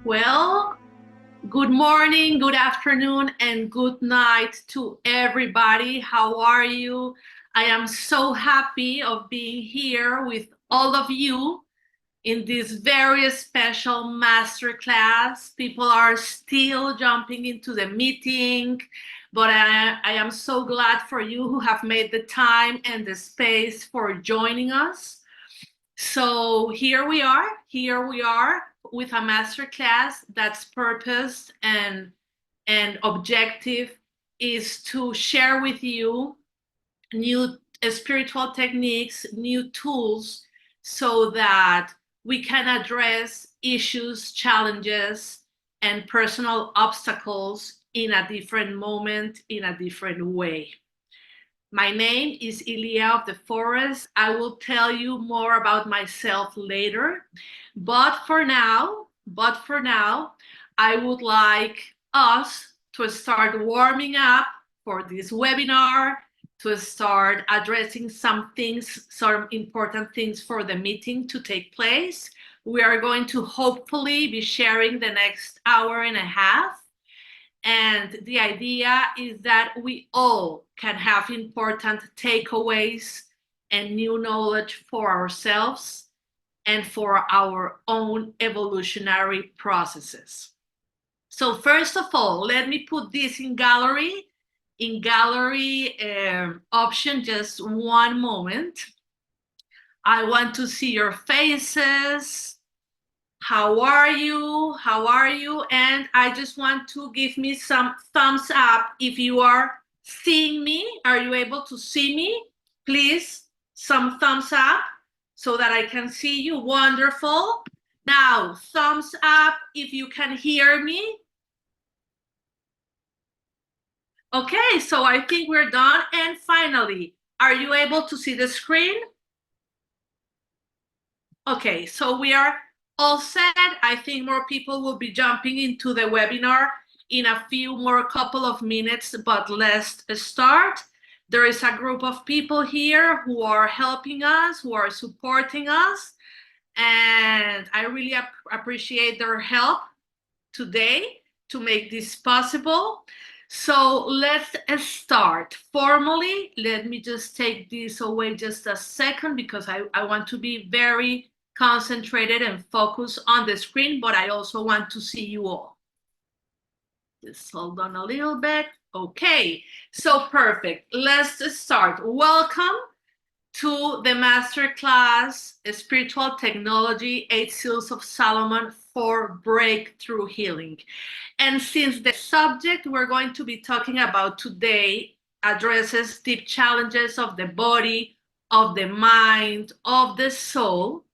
Well, good morning, good afternoon, and good night to everybody. How are you? I am so happy of being here with all of you in this very special masterclass. People are still jumping into the meeting, but I am so glad for you who have made the time and the space for joining us. So here we are with a master class that's purpose and objective is to share with you new spiritual techniques, new tools, so that we can address issues, challenges, and personal obstacles in a different moment, in a different way. My name is Yliah of the Forest. I will tell you more about myself later. But for now, I would like us to start warming up for this webinar, to start addressing some things, some important things for the meeting to take place. We are going to hopefully be sharing the next hour and a half. And the idea is that we all can have important takeaways and new knowledge for ourselves and for our own evolutionary processes. So first of all, let me put this in gallery. In gallery option, just one moment. I want to see your faces. How are you? How are you? And I just want to give me some thumbs up if you are seeing me. Are you able to see me? Please, some thumbs up so that I can see you. Wonderful. Now, thumbs up if you can hear me. Okay, so I think we're done. And finally, are you able to see the screen? Okay, so we are all set. I think more people will be jumping into the webinar in a few more couple of minutes, but let's start. There is a group of people here who are helping us, who are supporting us, and I really appreciate their help today to make this possible. So let's start formally. Let me just take this away just a second because I want to be very concentrated and focused on the screen, but I also want to see you all. Just hold on a little bit. Okay, so perfect. Let's start. Welcome to the masterclass, Spiritual Technology, 8 Seals of Salomon for Breakthrough Healing. And since the subject we're going to be talking about today addresses deep challenges of the body, of the mind, of the soul,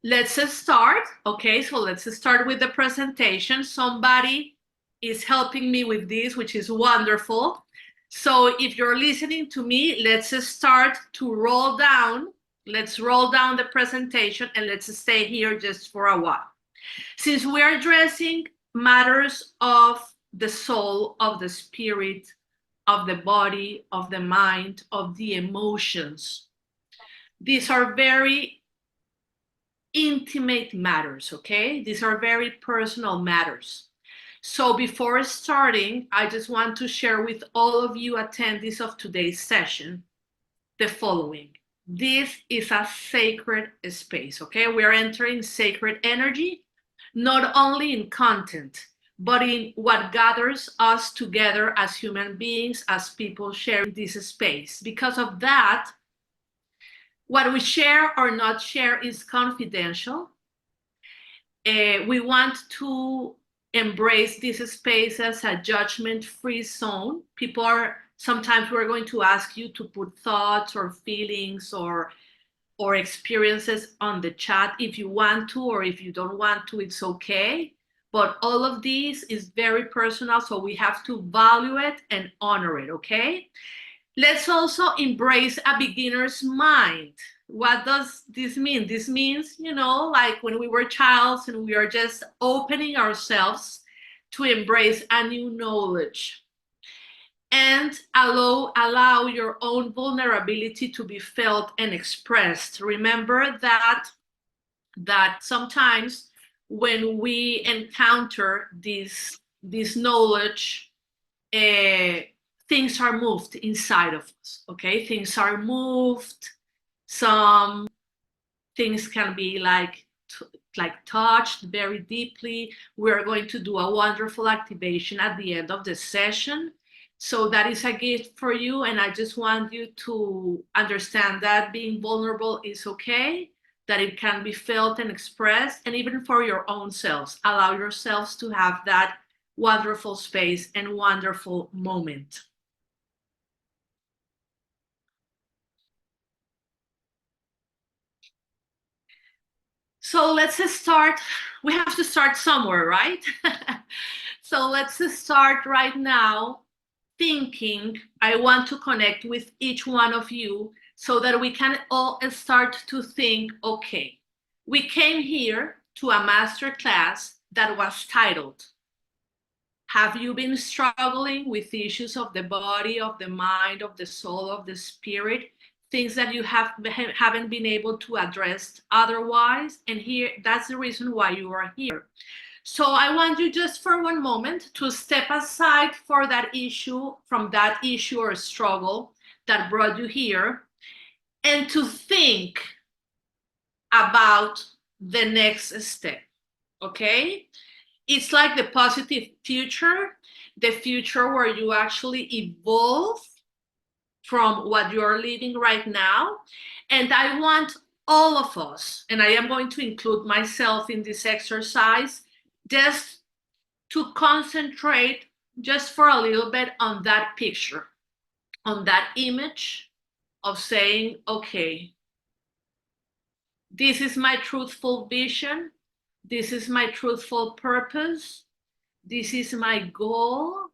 let's start. Okay, so let's start with the presentation. Somebody is helping me with this, which is wonderful. So if you're listening to me, let's start to roll down. Let's roll down the presentation and let's stay here just for a while. Since we are addressing matters of the soul, of the spirit, of the body, of the mind, of the emotions, these are very intimate matters, okay? These are very personal matters. So before starting, I just want to share with all of you attendees of today's session the following. This is a sacred space, okay? We are entering sacred energy, not only in content, but in what gathers us together as human beings, as people sharing this space. Because of that, what we share or not share is confidential. We want to embrace this space as a judgment-free zone. People are sometimes we're going to ask you to put thoughts or feelings or experiences on the chat if you want to, or if you don't want to, it's okay. But all of this is very personal, so we have to value it and honor it, okay? Let's also embrace a beginner's mind. What does this mean? This means, like when we were childs and we are just opening ourselves to embrace a new knowledge and allow your own vulnerability to be felt and expressed. Remember that sometimes when we encounter this knowledge, things are moved inside of us, okay? Things are moved. Some things can be like touched very deeply. We're going to do a wonderful activation at the end of the session. So that is a gift for you. And I just want you to understand that being vulnerable is okay, that it can be felt and expressed, and even for your own selves. Allow yourselves to have that wonderful space and wonderful moment. So let's start. We have to start somewhere, right? So let's start right now thinking. I want to connect with each one of you so that we can all start to think, okay, we came here to a master class that was titled, have you been struggling with issues of the body, of the mind, of the soul, of the spirit? Things that you haven't been able to address otherwise. And here, that's the reason why you are here. So I want you just for one moment to step aside for that issue, from that issue or struggle that brought you here, and to think about the next step, okay? It's like the positive future, the future where you actually evolve from what you're living right now. And I want all of us, and I am going to include myself in this exercise, just to concentrate just for a little bit on that picture, on that image of saying, okay, this is my truthful vision, this is my truthful purpose, this is my goal.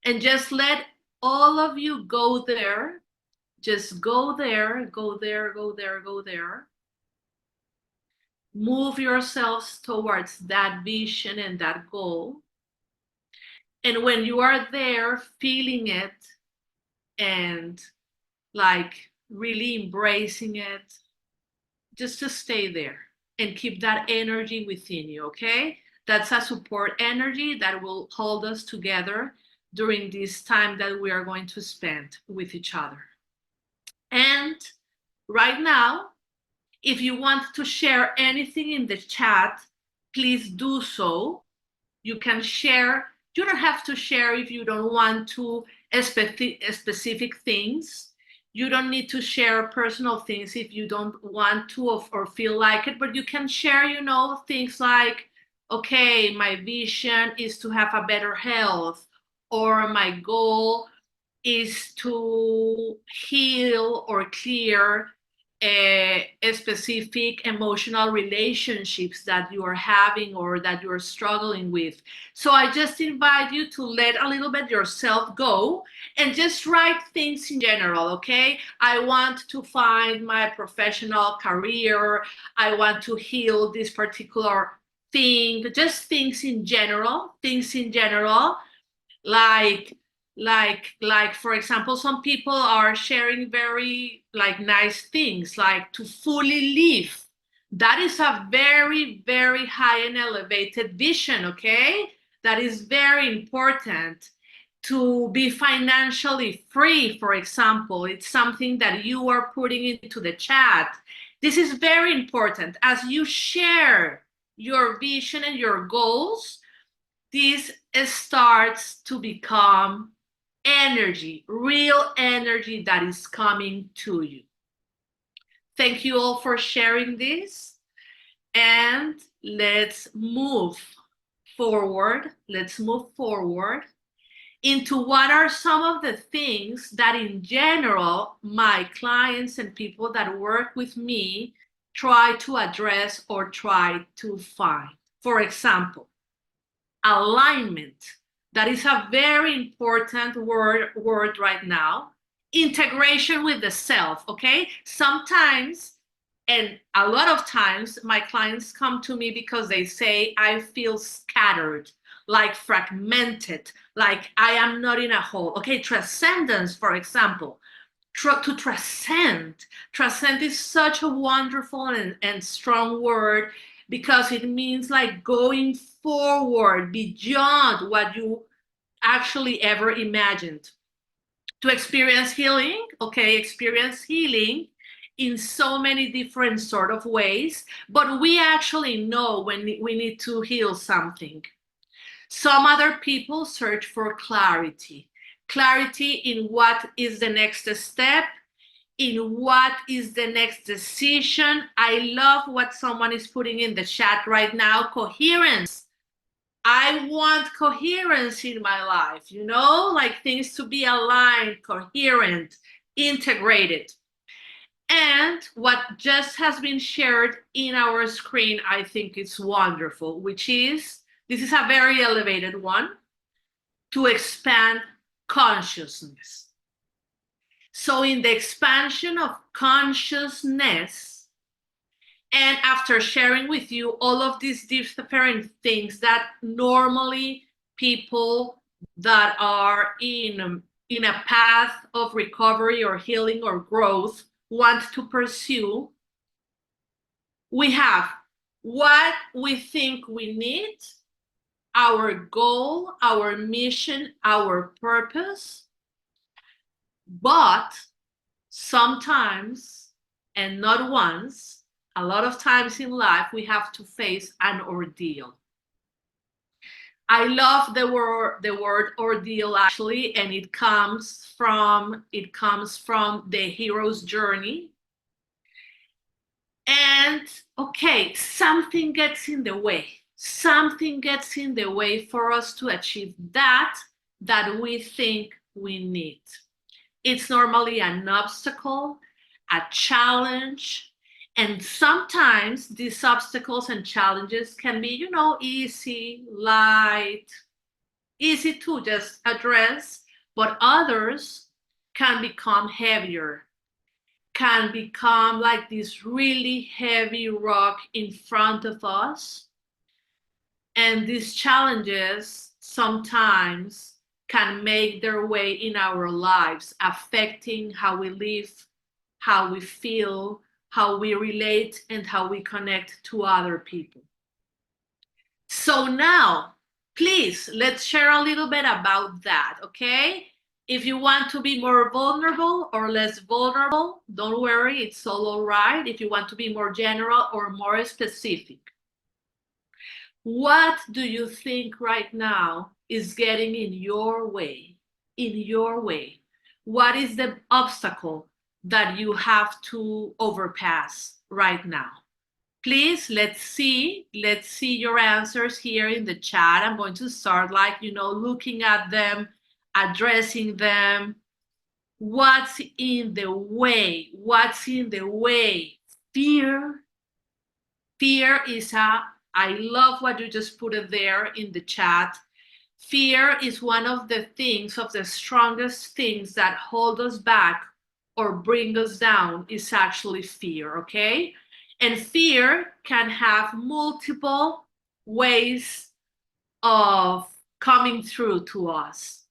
And just let all of you go there. Just go there, go there, go there, go there. Move yourselves towards that vision and that goal. And when you are there feeling it and like really embracing it, just to stay there and keep that energy within you, okay? That's a support energy that will hold us together during this time that we are going to spend with each other. And right now, if you want to share anything in the chat, please do so. You can share. You don't have to share if you don't want to specific things. You don't need to share personal things if you don't want to or feel like it, but you can share, things like, okay, my vision is to have a better health, or my goal is to heal or clear specific emotional relationships that you are having or that you're struggling with. So I just invite you to let a little bit yourself go and just write things in general, okay? I want to find my professional career. I want to heal this particular thing. Just things in general, like for example, some people are sharing very like nice things, like to fully live. That is a very, very high and elevated vision, okay? That is very important. To be financially free, for example, it's something that you are putting into the chat. This is very important. As you share your vision and your goals, this starts to become energy, real energy that is coming to you. Thank you all for sharing this. And let's move forward. Let's move forward into what are some of the things that in general my clients and people that work with me try to address or try to find. For example, alignment. That is a very important word right now. Integration with the self, okay? Sometimes, and a lot of times, my clients come to me because they say, I feel scattered, like fragmented, like I am not in a whole. Okay, transcendence, for example. To transcend. Transcend is such a wonderful and strong word because it means like going forward beyond what you actually ever imagined. To experience healing, okay, experience healing in so many different sort of ways, but we actually know when we need to heal something. Some other people search for clarity. Clarity in what is the next step, in what is the next decision. I love what someone is putting in the chat right now, coherence. I want coherence in my life, you know, like things to be aligned, coherent, integrated. And what just has been shared in our screen, I think it's wonderful, which is, this is a very elevated one, to expand consciousness. So in the expansion of consciousness, and after sharing with you all of these different things that normally people that are in a path of recovery or healing or growth want to pursue, we have what we think we need, our goal, our mission, our purpose, but sometimes, and not once, a lot of times in life, we have to face an ordeal. I love the word ordeal actually, and it comes from the hero's journey. And okay, something gets in the way. Something gets in the way for us to achieve that we think we need. It's normally an obstacle, a challenge, and sometimes these obstacles and challenges can be, you know, easy, light, easy to just address, but others can become heavier, can become like this really heavy rock in front of us. And these challenges sometimes can make their way in our lives, affecting how we live, how we feel, how we relate, and how we connect to other people. So now, please, let's share a little bit about that, okay? If you want to be more vulnerable or less vulnerable, don't worry, it's all right. If you want to be more general or more specific, what do you think right now is getting in your way? In your way? What is the obstacle that you have to overpass right now? Please, let's see your answers here in the chat. I'm going to start like, you know, looking at them, addressing them. What's in the way? What's in the way? Fear. Fear is I love what you just put it there in the chat. Fear is one of the things, of the strongest things that hold us back or bring us down, is actually fear, okay? And fear can have multiple ways of coming through to us.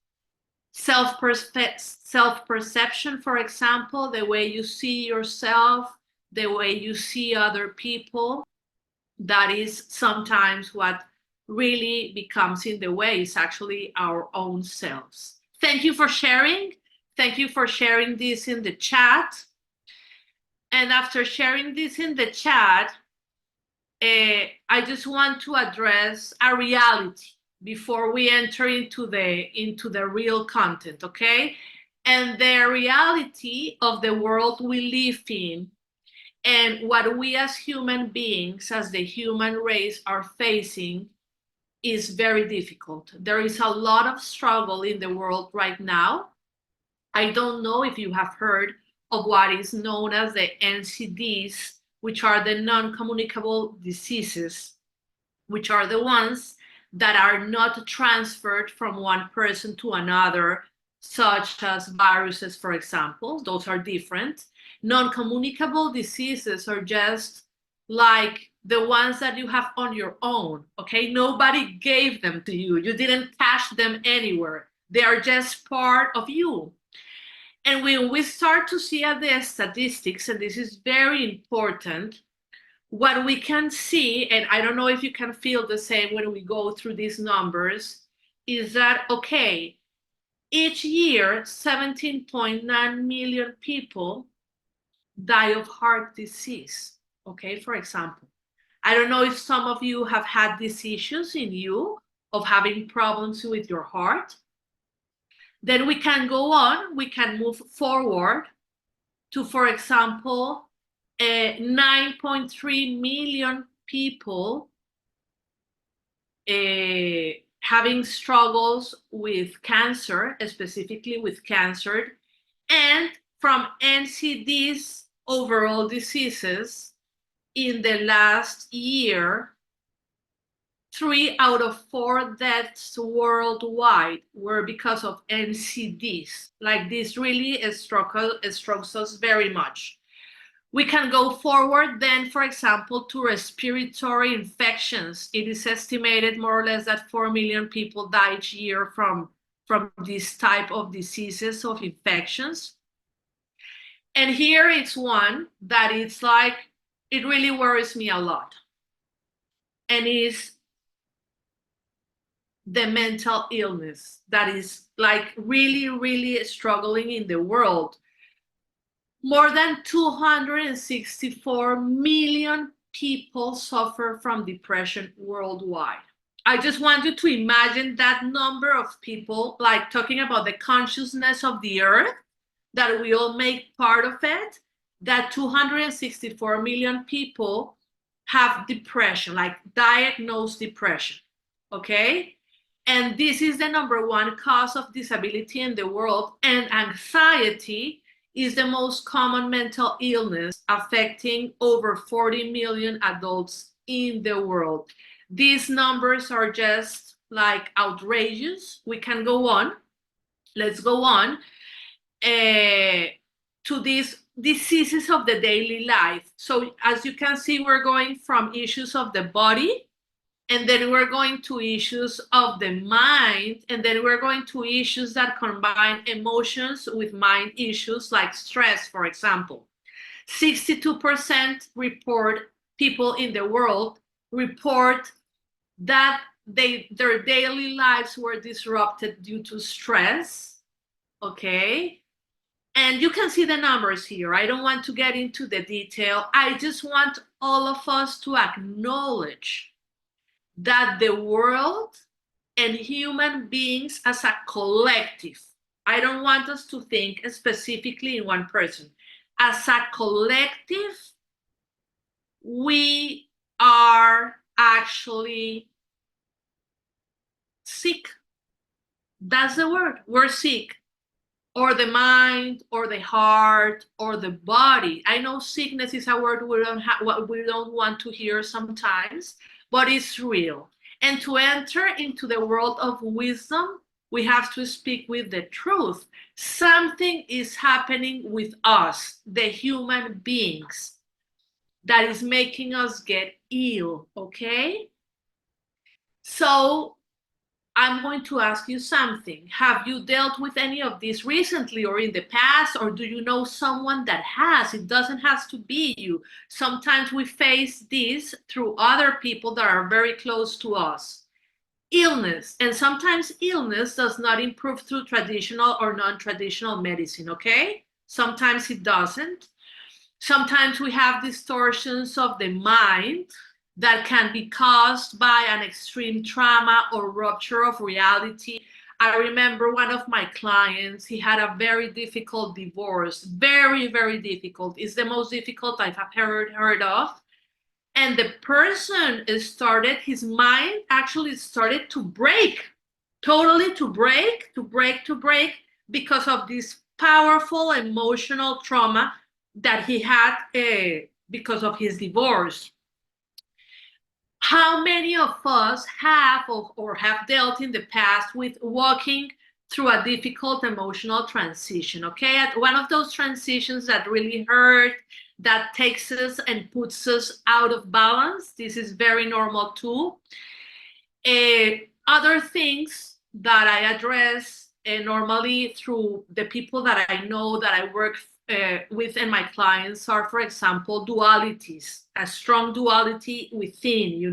Self-perception, for example, the way you see yourself, the way you see other people, that is sometimes what really becomes in the way, is actually our own selves. Thank you for sharing. Thank you for sharing this in the chat. And after sharing this in the chat, I just want to address a reality before we enter into the real content, okay? And the reality of the world we live in, and what we as human beings, as the human race, are facing, is very difficult. There is a lot of struggle in the world right now. I don't know if you have heard of what is known as the NCDs, which are the non-communicable diseases, which are the ones that are not transferred from one person to another, such as viruses, for example. Those are different. Non-communicable diseases are just like the ones that you have on your own, okay? Nobody gave them to you. You didn't cash them anywhere. They are just part of you. And when we start to see at the statistics, and this is very important, what we can see, and I don't know if you can feel the same when we go through these numbers, is that, okay, each year, 17.9 million people die of heart disease, okay, for example. I don't know if some of you have had these issues in you of having problems with your heart. Then we can go on, we can move forward to, for example, 9.3 million people having struggles with cancer, specifically with cancer, and from NCDs, overall diseases, in the last year, 3 out of 4 deaths worldwide were because of NCDs. Like, this really strokes us very much. We can go forward then, for example, to respiratory infections. It is estimated more or less that 4 million people die each year from this type of diseases, of infections. And here it's one that it's like, it really worries me a lot. And is the mental illness that is like really, really struggling in the world. More than 264 million people suffer from depression worldwide. I just want you to imagine that number of people, like talking about the consciousness of the earth, that we all make part of it, that 264 million people have depression, like diagnosed depression, okay? And this is the number one cause of disability in the world. And anxiety is the most common mental illness, affecting over 40 million adults in the world. These numbers are just like outrageous. We can go on. Let's go on to these diseases of the daily life. So as you can see, we're going from issues of the body, and then we're going to issues of the mind, and then we're going to issues that combine emotions with mind issues, like stress, for example. 62% report, people in the world report that their daily lives were disrupted due to stress, okay? And you can see the numbers here. I don't want to get into the detail. I just want all of us to acknowledge that the world and human beings as a collective, I don't want us to think specifically in one person. As a collective, we are actually sick. That's the word. We're sick. Or the mind, or the heart, or the body. I know sickness is a word we don't want to hear sometimes, but it's real. And to enter into the world of wisdom, we have to speak with the truth. Something is happening with us, the human beings, that is making us get ill, okay? So I'm going to ask you something. Have you dealt with any of this recently or in the past, or do you know someone that has? It doesn't have to be you. Sometimes we face this through other people that are very close to us. Illness, and sometimes illness does not improve through traditional or non-traditional medicine, okay? Sometimes it doesn't. Sometimes we have distortions of the mind that can be caused by an extreme trauma or rupture of reality. I remember one of my clients, he had a very difficult divorce, very, very difficult. It's the most difficult I've heard of. And the person started, his mind actually started to break, totally to break, because of this powerful emotional trauma that he had because of his divorce. How many of us have or have dealt in the past with walking through a difficult emotional transition, okay? At one of those transitions that really hurt, that takes us and puts us out of balance. This is very normal too. Other things that I address normally through the people that I know that I work with and my clients are, for example, dualities, a strong duality within,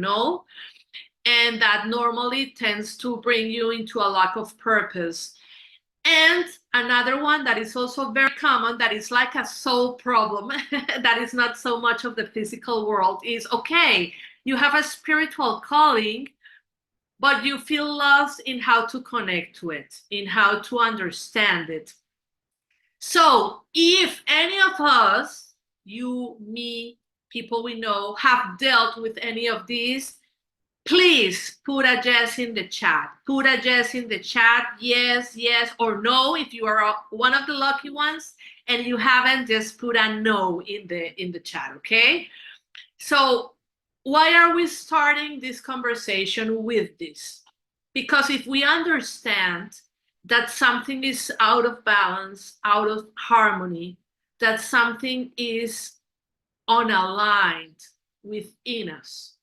and that normally tends to bring you into a lack of purpose. And another one that is also very common, that is like a soul problem, that is not so much of the physical world, is okay, you have a spiritual calling, but you feel lost in how to connect to it, in how to understand it. So if any of us, you, me, people we know, have dealt with any of these, please put a yes in the chat. Put a yes in the chat, yes, yes, or no. If you are one of the lucky ones and you haven't, just put a no in the chat, okay? So why are we starting this conversation with this? Because if we understand that something is out of balance, out of harmony, that something is unaligned within us,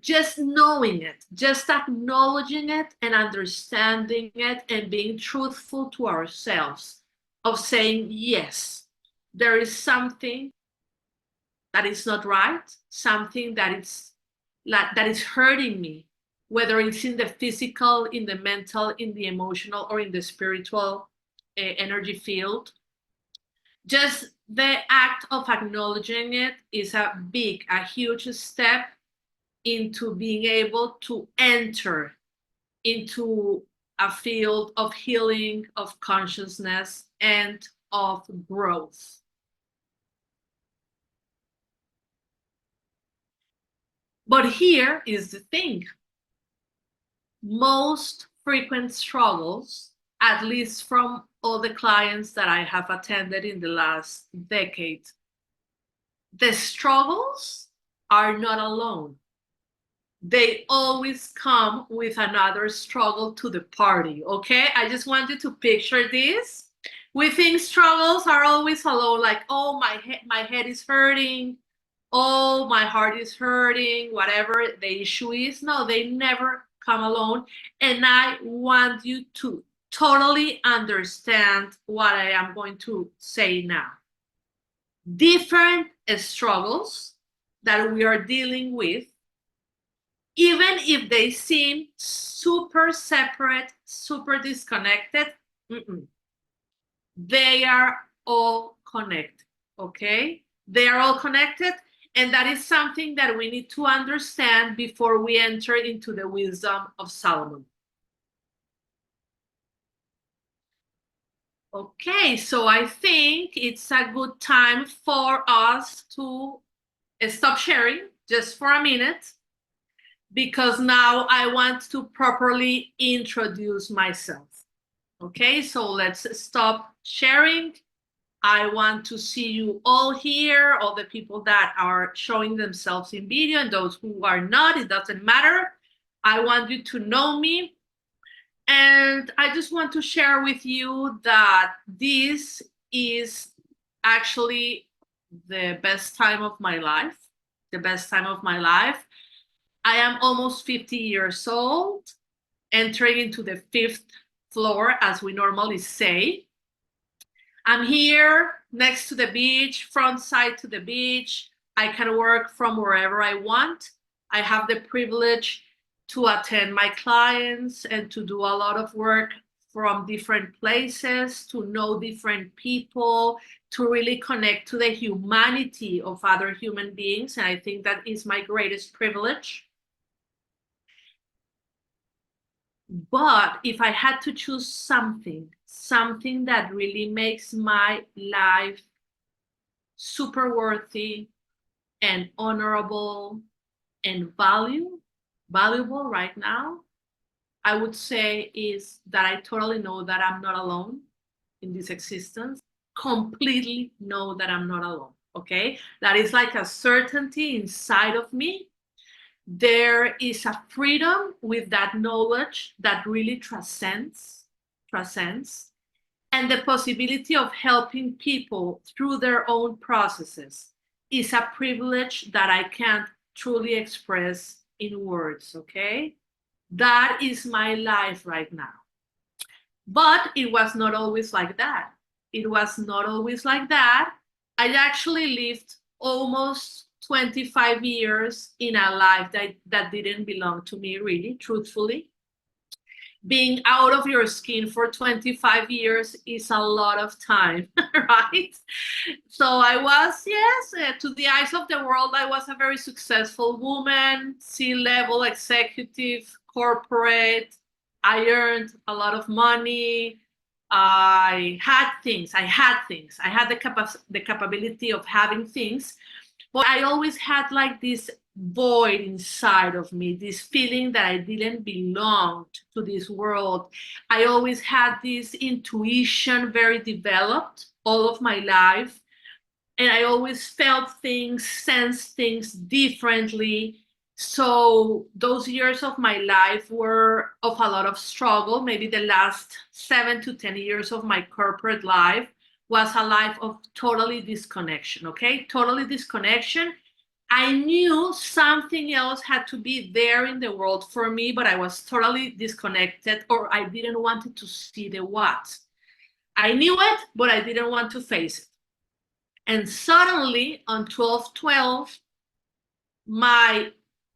just knowing it, just acknowledging it and understanding it and being truthful to ourselves, of saying, yes, there is something that is not right, something that is hurting me, whether it's in the physical, in the mental, in the emotional, or in the spiritual energy field. Just the act of acknowledging it is a huge step into being able to enter into a field of healing, of consciousness, and of growth. But here is the thing. Most frequent struggles, at least from all the clients that I have attended in the last decade, the struggles are not alone. They always come with another struggle to the party, okay? I just want you to picture this. We think struggles are always alone, like, oh, my head is hurting, oh, my heart is hurting, whatever the issue is. No, they never come alone. And I want you to totally understand what I am going to say now. Different struggles that we are dealing with, even if they seem super separate, super disconnected, they are all connected, okay? They are all connected, and that is something that we need to understand before we enter into the wisdom of Salomon. Okay, so I think it's a good time for us to stop sharing just for a minute, because now I want to properly introduce myself. Okay, so let's stop sharing. I want to see you all here, all the people that are showing themselves in video and those who are not, it doesn't matter. I want you to know me. And I just want to share with you that this is actually the best time of my life, the best time of my life. I am almost 50 years old, entering into the 5th floor, as we normally say. I'm here next to the beach, front side to the beach. I can work from wherever I want. I have the privilege to attend my clients and to do a lot of work from different places, to know different people, to really connect to the humanity of other human beings. And I think that is my greatest privilege. But if I had to choose something that really makes my life super worthy and honorable and valuable right now, I would say is that I totally know that I'm not alone in this existence. Completely know that I'm not alone, okay? That is like a certainty inside of me. There is a freedom with that knowledge that really transcends, and the possibility of helping people through their own processes is a privilege that I can't truly express in words, okay? That is my life right now. But it was not always like that. It was not always like that. I actually lived almost 25 years in a life that didn't belong to me, really, truthfully. Being out of your skin for 25 years is a lot of time, right? So I was, yes, to the eyes of the world, I was a very successful woman, C-level executive, corporate. I earned a lot of money. I had things. I had the capability of having things, but I always had like this void inside of me, this feeling that I didn't belong to this world. I always had this intuition very developed all of my life, and I always felt things, sensed things differently. So those years of my life were of a lot of struggle. Maybe the last 7 to 10 years of my corporate life was a life of totally disconnection, okay? Totally disconnection. I knew something else had to be there in the world for me, but I was totally disconnected, or I didn't want to see the what. I knew it, but I didn't want to face it. And suddenly on 12/12, my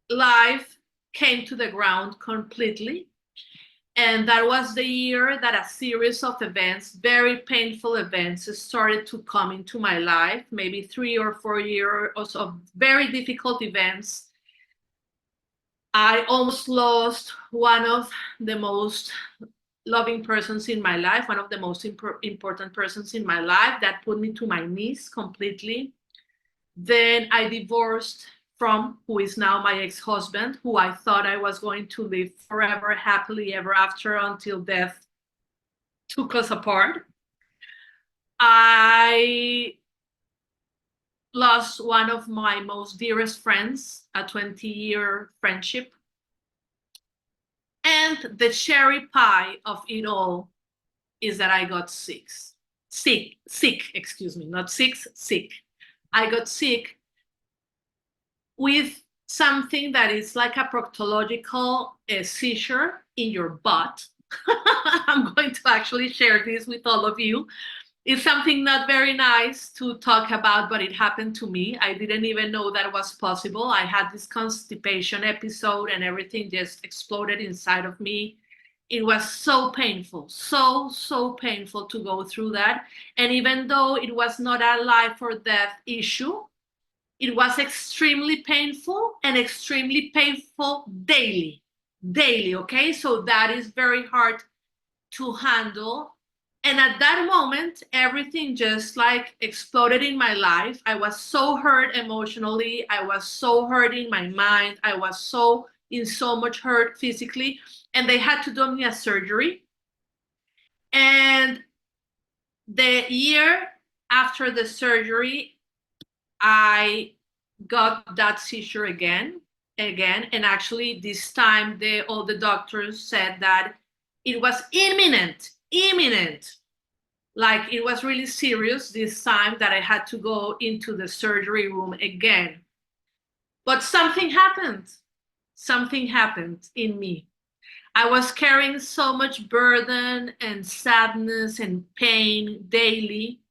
life came to the ground completely. And that was the year that a series of events, very painful events, started to come into my life, maybe 3 or 4 years of very difficult events. I almost lost one of the most loving persons in my life, one of the most important persons in my life. That put me to my knees completely. Then I divorced from who is now my ex-husband, who I thought I was going to live forever, happily ever after, until death took us apart. I lost one of my most dearest friends, a 20-year friendship. And the cherry pie of it all is that I got sick, not sick. I got sick with something that is like a proctological seizure in your butt. I'm going to actually share this with all of you. It's something not very nice to talk about, but it happened to me. I didn't even know that was possible. I had this constipation episode and everything just exploded inside of me. It was so painful, so painful to go through that. And even though it was not a life or death issue, it was extremely painful, and extremely painful daily, okay? So that is very hard to handle. And at that moment, everything just like exploded in my life. I was so hurt emotionally. I was so hurt in my mind. I was so in so much hurt physically. And they had to do me a surgery. And the year after the surgery, I got that seizure again. And actually this time all the doctors said that it was imminent. Like it was really serious this time, that I had to go into the surgery room again. But something happened. Something happened in me. I was carrying so much burden and sadness and pain daily.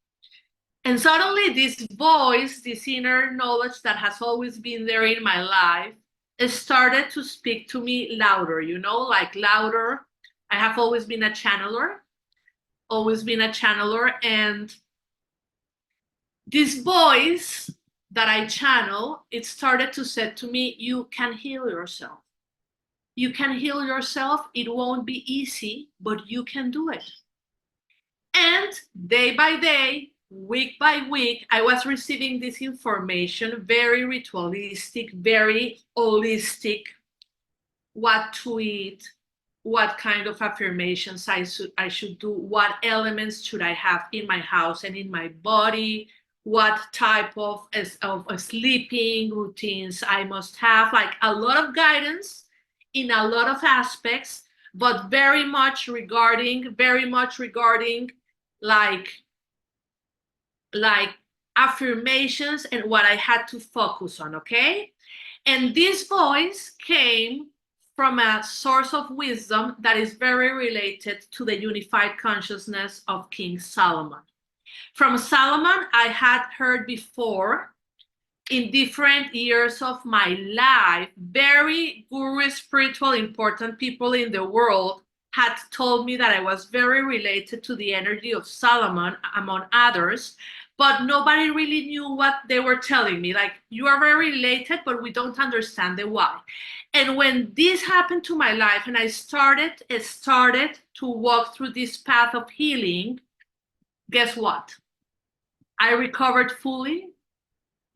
And suddenly this voice, this inner knowledge that has always been there in my life, it started to speak to me louder, like louder. I have always been a channeler, And this voice that I channel, it started to say to me, you can heal yourself. You can heal yourself. It won't be easy, but you can do it. And day by day, week by week, I was receiving this information, very ritualistic, very holistic, what to eat, what kind of affirmations I should do, what elements should I have in my house and in my body, what type of sleeping routines I must have, like a lot of guidance in a lot of aspects, but very much regarding like like affirmations and what I had to focus on, okay? And this voice came from a source of wisdom that is very related to the unified consciousness of King Solomon. From Solomon, I had heard before in different years of my life, very guru, spiritual, important people in the world had told me that I was very related to the energy of Solomon, among others, but nobody really knew what they were telling me. Like, you are very related, but we don't understand the why. And when this happened to my life and I started to walk through this path of healing, guess what? I recovered fully.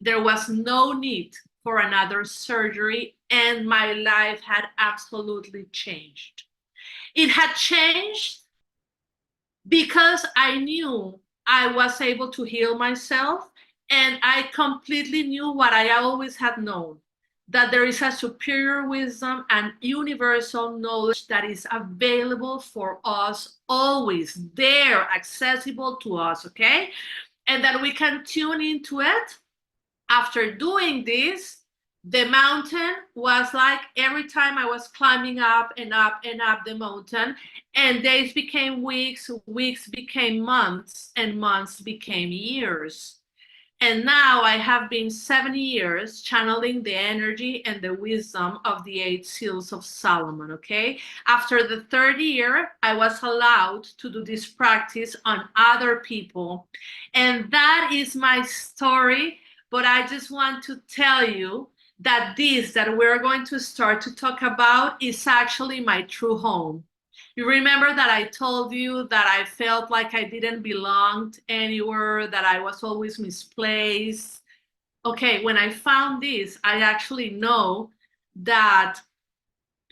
There was no need for another surgery, and my life had absolutely changed. It had changed because I knew I was able to heal myself, and I completely knew what I always had known, that there is a superior wisdom and universal knowledge that is available for us, always there, accessible to us, okay? And that we can tune into it. After doing this, the mountain was like every time I was climbing up and up and up the mountain, and days became weeks, weeks became months, and months became years. And now I have been 7 years channeling the energy and the wisdom of the 8 seals of Solomon, okay? After the third year, I was allowed to do this practice on other people. And that is my story. But I just want to tell you that this that we're going to start to talk about is actually my true home. You remember that I told you that I felt like I didn't belong anywhere, that I was always misplaced. Okay, when I found this, I actually know that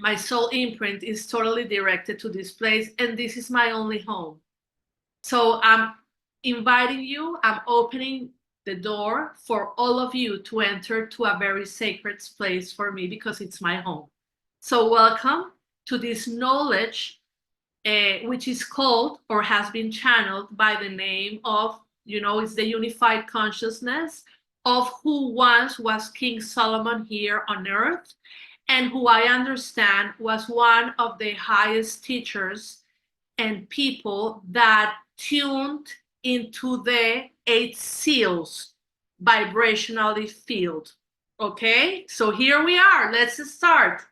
my soul imprint is totally directed to this place, and this is my only home. So I'm inviting you, I'm opening the door for all of you to enter to a very sacred place for me because it's my home. So welcome to this knowledge, which is called or has been channeled by the name of, it's the unified consciousness of who once was King Solomon here on earth, and who I understand was one of the highest teachers and people that tuned into the 8 seals vibrationally field. Okay, so here we are. Let's start.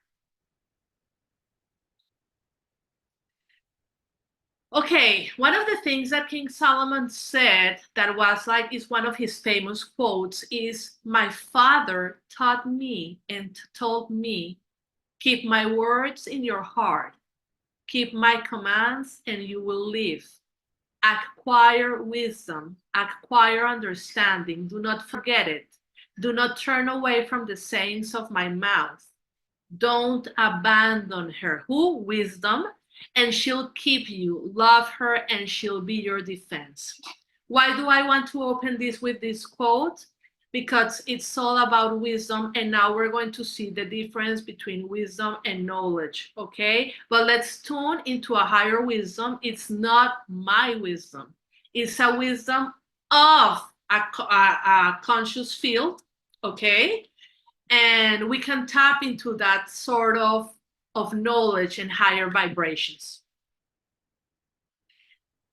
Okay, one of the things that King Solomon said that was like is one of his famous quotes is, "My father taught me and told me, keep my words in your heart, keep my commands, and you will live. Acquire wisdom, acquire understanding. Do not forget it. Do not turn away from the sayings of my mouth. Don't abandon her." Who? Wisdom. "And she'll keep you. Love her, and she'll be your defense." Why do I want to open this with this quote? Because it's all about wisdom, and now we're going to see the difference between wisdom and knowledge, okay? But let's tune into a higher wisdom. It's not my wisdom. It's a wisdom of a conscious field, okay? And we can tap into that sort of knowledge and higher vibrations.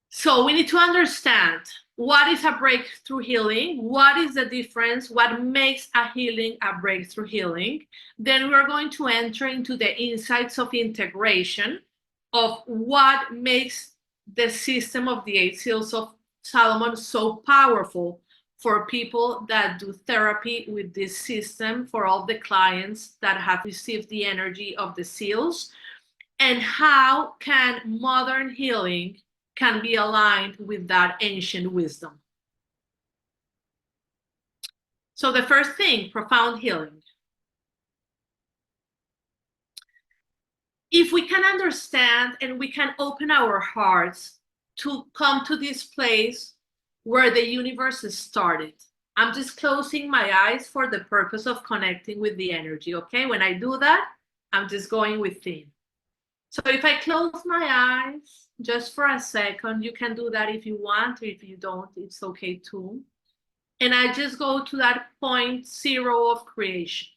So we need to understand what is a breakthrough healing, what is the difference, what makes a healing a breakthrough healing. Then we're going to enter into the insights of integration of what makes the system of the 8 seals of Solomon so powerful for people that do therapy with this system, for all the clients that have received the energy of the seals, and how can modern healing can be aligned with that ancient wisdom. So the first thing, profound healing. If we can understand and we can open our hearts to come to this place where the universe started. I'm just closing my eyes for the purpose of connecting with the energy, okay? When I do that, I'm just going within. So if I close my eyes just for a second, you can do that if you want, or if you don't, it's okay too. And I just go to that point zero of creation.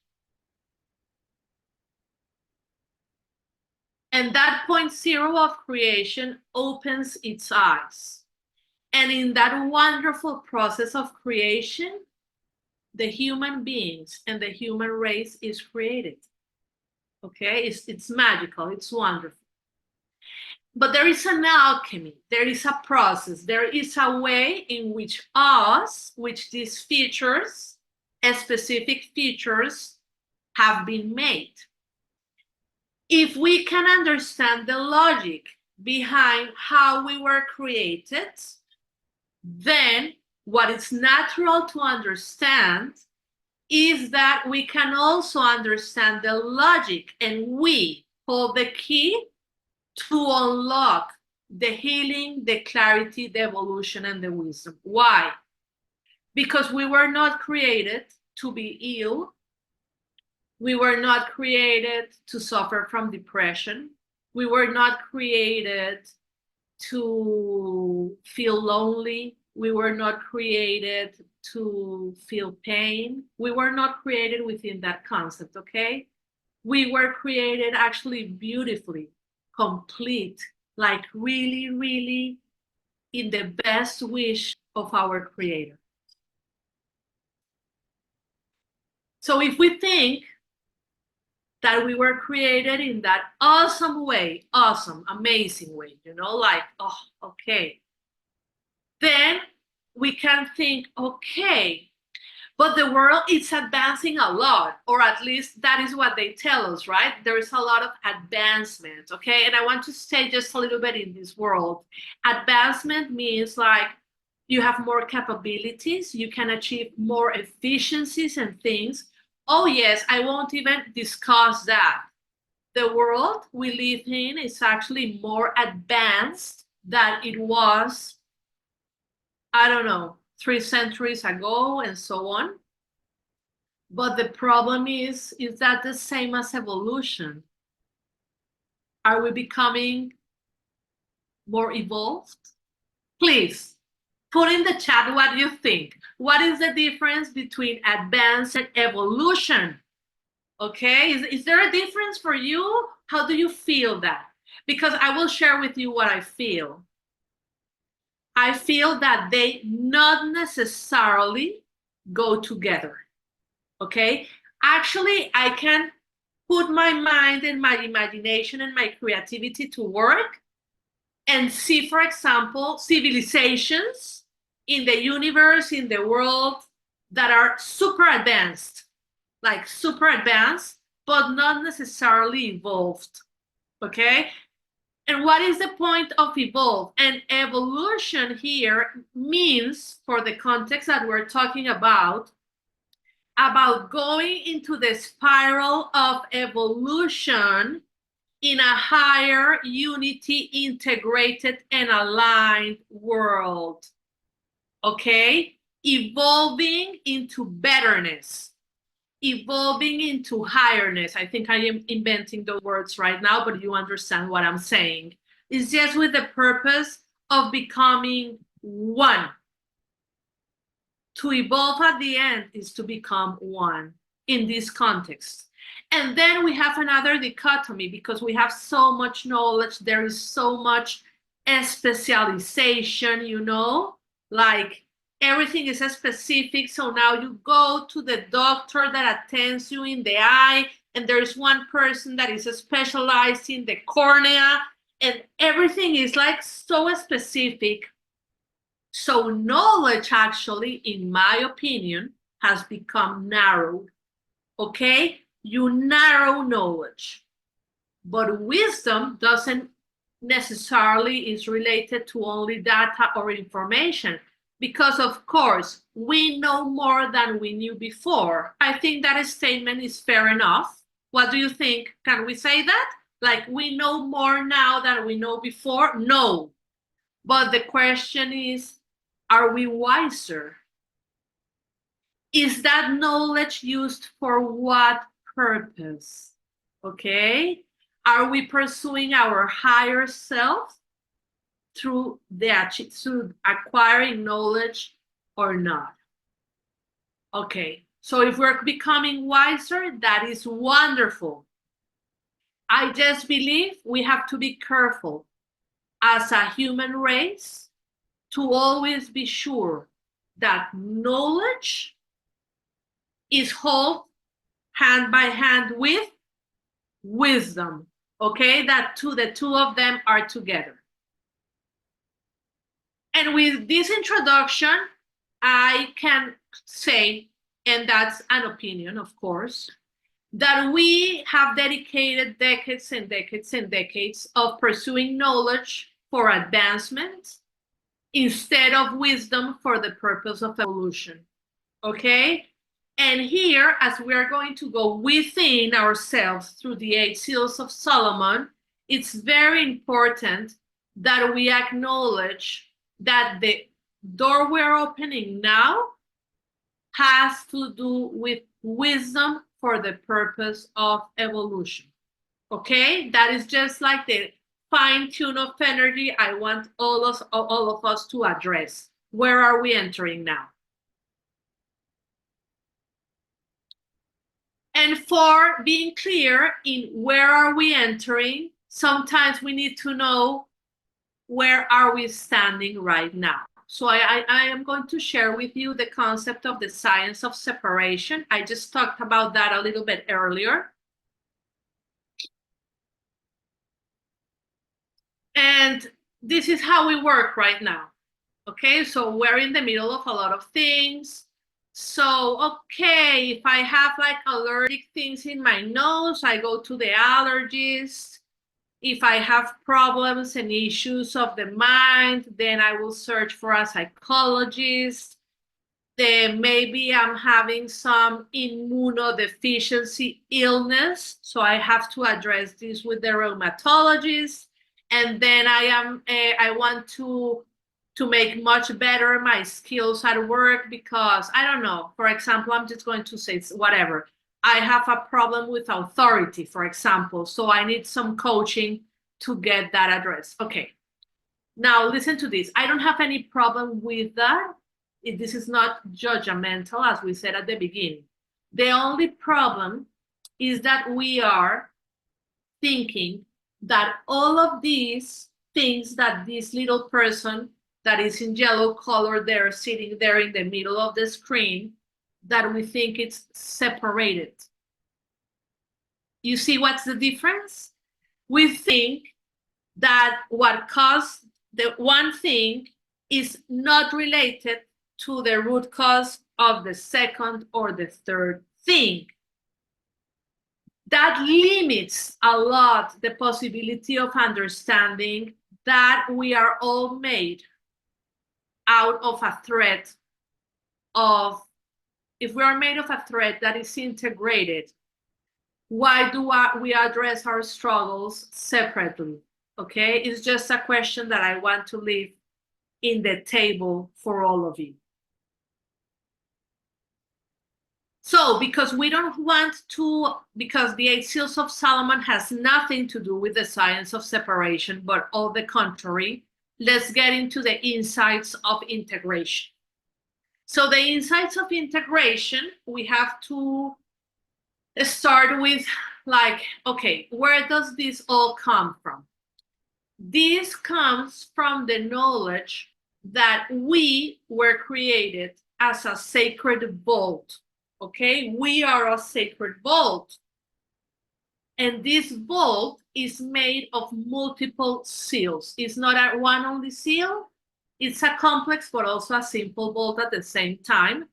And that point zero of creation opens its eyes. And in that wonderful process of creation, the human beings and the human race is created. Okay, it's magical, it's wonderful. But there is an alchemy, there is a process, there is a way in which these features, specific features, have been made. If we can understand the logic behind how we were created, then what is natural to understand is that we can also understand the logic, and we hold the key to unlock the healing, the clarity, the evolution, and the wisdom. Why? Because we were not created to be ill. We were not created to suffer from depression. We were not created to feel lonely. We were not created to feel pain. We were not created within that concept, okay? We were created actually beautifully, complete, like really, really in the best wish of our Creator. So if we think that we were created in that awesome way, awesome, amazing way, like, oh, okay, then we can think, okay, but the world is advancing a lot, or at least that is what they tell us, right? There is a lot of advancement, okay? And I want to stay just a little bit in this world. Advancement means like you have more capabilities, you can achieve more efficiencies and things. Oh yes, I won't even discuss that. The world we live in is actually more advanced than it was, I don't know, 3 centuries ago and so on. But the problem is that the same as evolution? Are we becoming more evolved? Please put in the chat what you think. What is the difference between advance and evolution? Okay, is there a difference for you? How do you feel that? Because I will share with you what I feel. I feel that they not necessarily go together. Okay, actually, I can put my mind and my imagination and my creativity to work and see, for example, civilizations in the universe, in the world, that are super advanced, like super advanced, but not necessarily evolved. Okay? And what is the point of evolve? And evolution here means, for the context that we're talking about going into the spiral of evolution in a higher unity, integrated, and aligned world. Okay? Evolving into betterness, evolving into higherness. I think I am inventing the words right now, but you understand what I'm saying. It's just with the purpose of becoming one. To evolve at the end is to become one in this context. And then we have another dichotomy, because we have so much knowledge, there is so much specialization, like everything is specific. So now you go to the doctor that attends you in the eye, and there's one person that is specialized in the cornea, and everything is like so specific. So knowledge actually, in my opinion, has become narrowed. Okay? You narrow knowledge. But wisdom doesn't necessarily is related to only data or information, because of course we know more than we knew before. I think that statement is fair enough. What do you think? Can we say that? Like, we know more now than we know before? No. But the question is, are we wiser? Is that knowledge used for what purpose? Okay? Are we pursuing our higher self through acquiring knowledge or not? Okay, so if we're becoming wiser, that is wonderful. I just believe we have to be careful as a human race to always be sure that knowledge is held hand by hand with wisdom, okay? That the two of them are together. And with this introduction, I can say, and that's an opinion, of course, that we have dedicated decades and decades and decades of pursuing knowledge for advancement instead of wisdom for the purpose of evolution. Okay? And here, as we are going to go within ourselves through the 8 seals of Solomon, it's very important that we acknowledge that the door we're opening now has to do with wisdom for the purpose of evolution. Okay? That is just like the fine tune of energy I want all of us to address. Where are we entering now? And for being clear in where are we entering, sometimes we need to know where are we standing right now. So I am going to share with you the concept of the science of separation. I just talked about that a little bit earlier. And this is how we work right now. Okay, so we're in the middle of a lot of things. So, okay, if I have like allergic things in my nose, I go to the allergist. If I have problems and issues of the mind, then I will search for a psychologist. Then maybe I'm having some immunodeficiency illness, so I have to address this with the rheumatologist. And then I want to make much better my skills at work because I don't know. For example, I'm just going to say whatever. I have a problem with authority, for example, so I need some coaching to get that addressed. Okay. Now listen to this. I don't have any problem with that. This is not judgmental, as we said at the beginning. The only problem is that we are thinking that all of these things that this little person that is in yellow color there sitting there in the middle of the screen, that we think it's separated. You see what's the difference? We think that what caused the one thing is not related to the root cause of the second or the third thing. That limits a lot the possibility of understanding that we are all made out of a thread of, if we are made of a thread that is integrated, why do we address our struggles separately? Okay, it's just a question that I want to leave in the table for all of you. So, because we don't want to, because the 8 seals of Solomon has nothing to do with the science of separation, but all the contrary, let's get into the insights of integration. So the insights of integration, we have to start with like, okay, where does this all come from? This comes from the knowledge that we were created as a sacred vault. Okay, we are a sacred vault. And this vault is made of multiple seals. It's not a one only seal. It's a complex, but also a simple vault at the same time.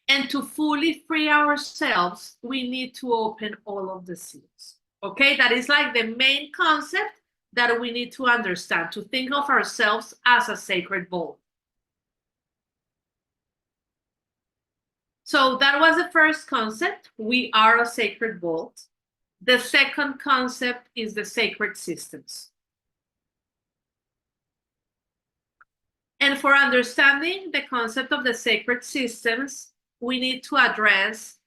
And to fully free ourselves, we need to open all of the seals. Okay, that is like the main concept that we need to understand, to think of ourselves as a sacred vault. So that was the first concept. We are a sacred vault. The second concept is the sacred systems. And for understanding the concept of the sacred systems, we need to address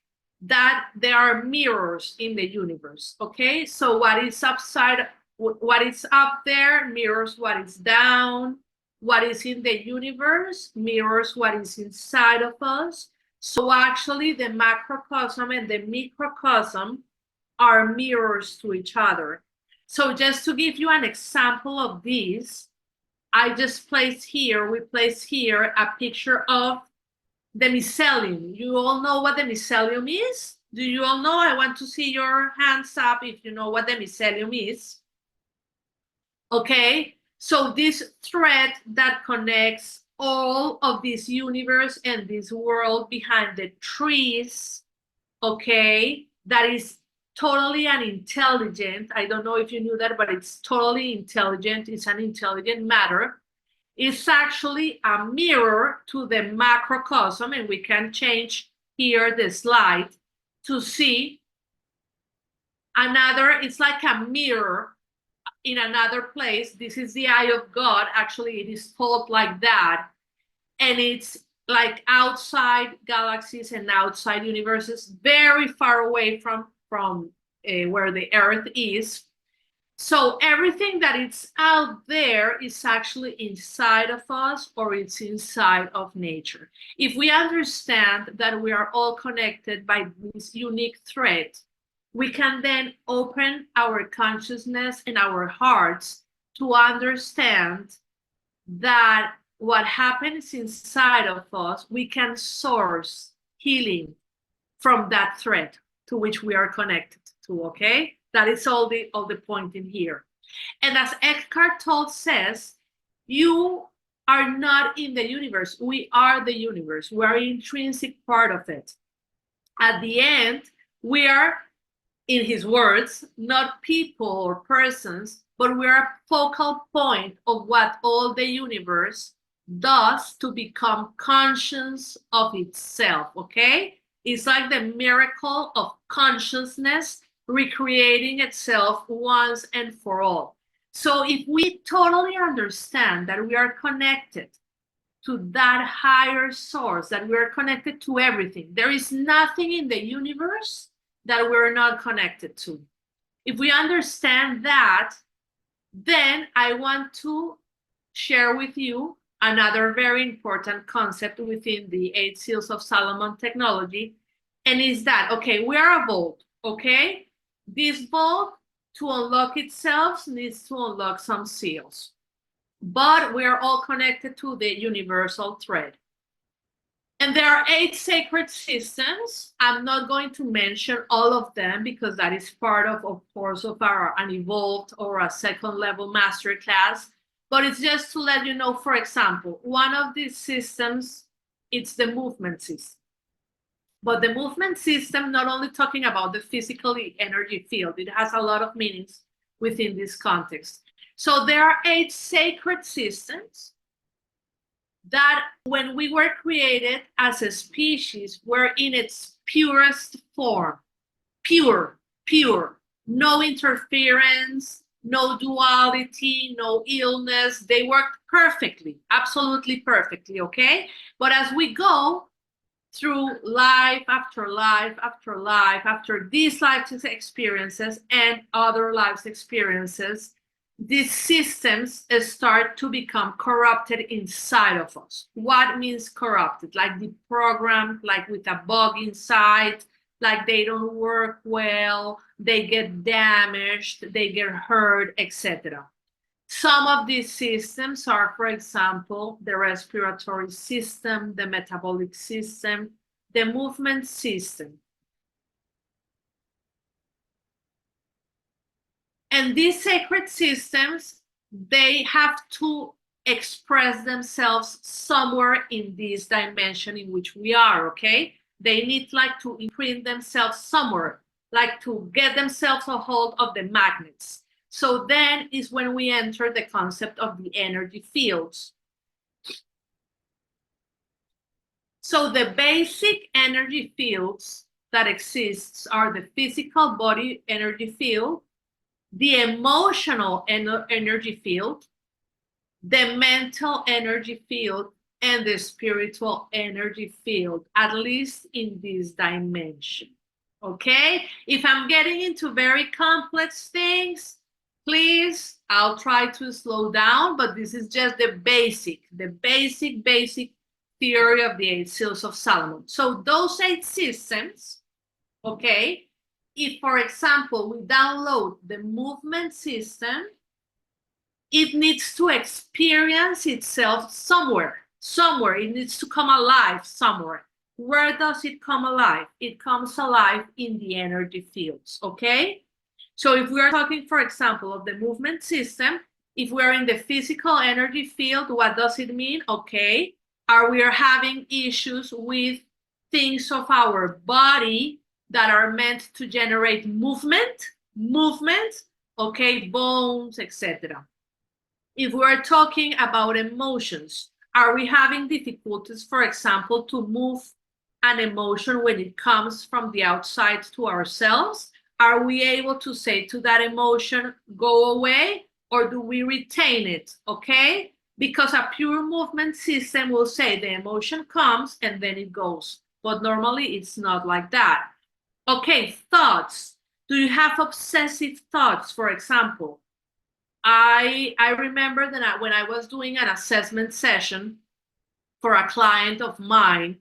that there are mirrors in the universe. Okay, so what is upside, what is up there mirrors what is down. What is in the universe mirrors what is inside of us. So actually the macrocosm and the microcosm are mirrors to each other. So just to give you an example of this, I just placed here, we place here a picture of the mycelium. You all know what the mycelium is? Do you all know? I want to see your hands up if you know what the mycelium is. Okay, so this thread that connects all of this universe and this world behind the trees, okay, that is totally an intelligent, I don't know if you knew that, but it's totally intelligent, it's an intelligent matter. It's actually a mirror to the macrocosm, and we can change here the slide to see another, it's like a mirror in another place. This is the eye of God. Actually, it is called like that. And it's like outside galaxies and outside universes, very far away from where the Earth is. So everything that is out there is actually inside of us, or it's inside of nature. If we understand that we are all connected by this unique thread, we can then open our consciousness and our hearts to understand that what happens inside of us, we can source healing from that thread to which we are connected to, okay? That is all the point in here. And as Eckhart Tolle says, you are not in the universe. We are the universe. We are an intrinsic part of it. At the end, we are, in his words, not people or persons, but we're a focal point of what all the universe does to become conscious of itself, okay? It's like the miracle of consciousness recreating itself once and for all. So if we totally understand that we are connected to that higher source, that we are connected to everything, there is nothing in the universe that we're not connected to. If we understand that, then I want to share with you another very important concept within the 8 Seals of Salomon technology, and is that, okay, we are a vault, okay? This vault, to unlock itself, needs to unlock some seals, but we are all connected to the universal thread. And there are 8 sacred systems. I'm not going to mention all of them because that is part of course, of our unevolved or a second level masterclass. But it's just to let you know, for example, one of these systems, it's the movement system. But the movement system, not only talking about the physical energy field, it has a lot of meanings within this context. So there are 8 sacred systems that when we were created as a species, were in its purest form, pure, no interference, no duality, no illness. They worked perfectly, absolutely perfectly, okay? But as we go through life after life after life, after these life experiences and other life experiences, these systems start to become corrupted inside of us. What means corrupted? Like deprogrammed, like with a bug inside, like they don't work well, they get damaged, they get hurt, etc. Some of these systems are, for example, the respiratory system, the metabolic system, the movement system. And these sacred systems, they have to express themselves somewhere in this dimension in which we are, okay? They need like to imprint themselves somewhere, like to get themselves a hold of the magnets. So then is when we enter the concept of the energy fields. So the basic energy fields that exists are the physical body energy field, the emotional energy field, the mental energy field, and the spiritual energy field, at least in this dimension. Okay? If I'm getting into very complex things, please, I'll try to slow down, but this is just the basic theory of the 8 Seals of Salomon. So those 8 systems, okay, if, for example, we download the movement system, it needs to experience itself somewhere. Somewhere. It needs to come alive somewhere. Where does it come alive? It comes alive in the energy fields, okay? So if we are talking, for example, of the movement system, if we're in the physical energy field, what does it mean? Okay, are we having issues with things of our body that are meant to generate movement, okay, bones, etc. If we're talking about emotions, are we having difficulties, for example, to move an emotion when it comes from the outside to ourselves? Are we able to say to that emotion, go away, or do we retain it? Okay? Because a pure movement system will say the emotion comes and then it goes. But normally it's not like that. Okay, thoughts. Do you have obsessive thoughts, for example? I remember that when I was doing an assessment session for a client of mine,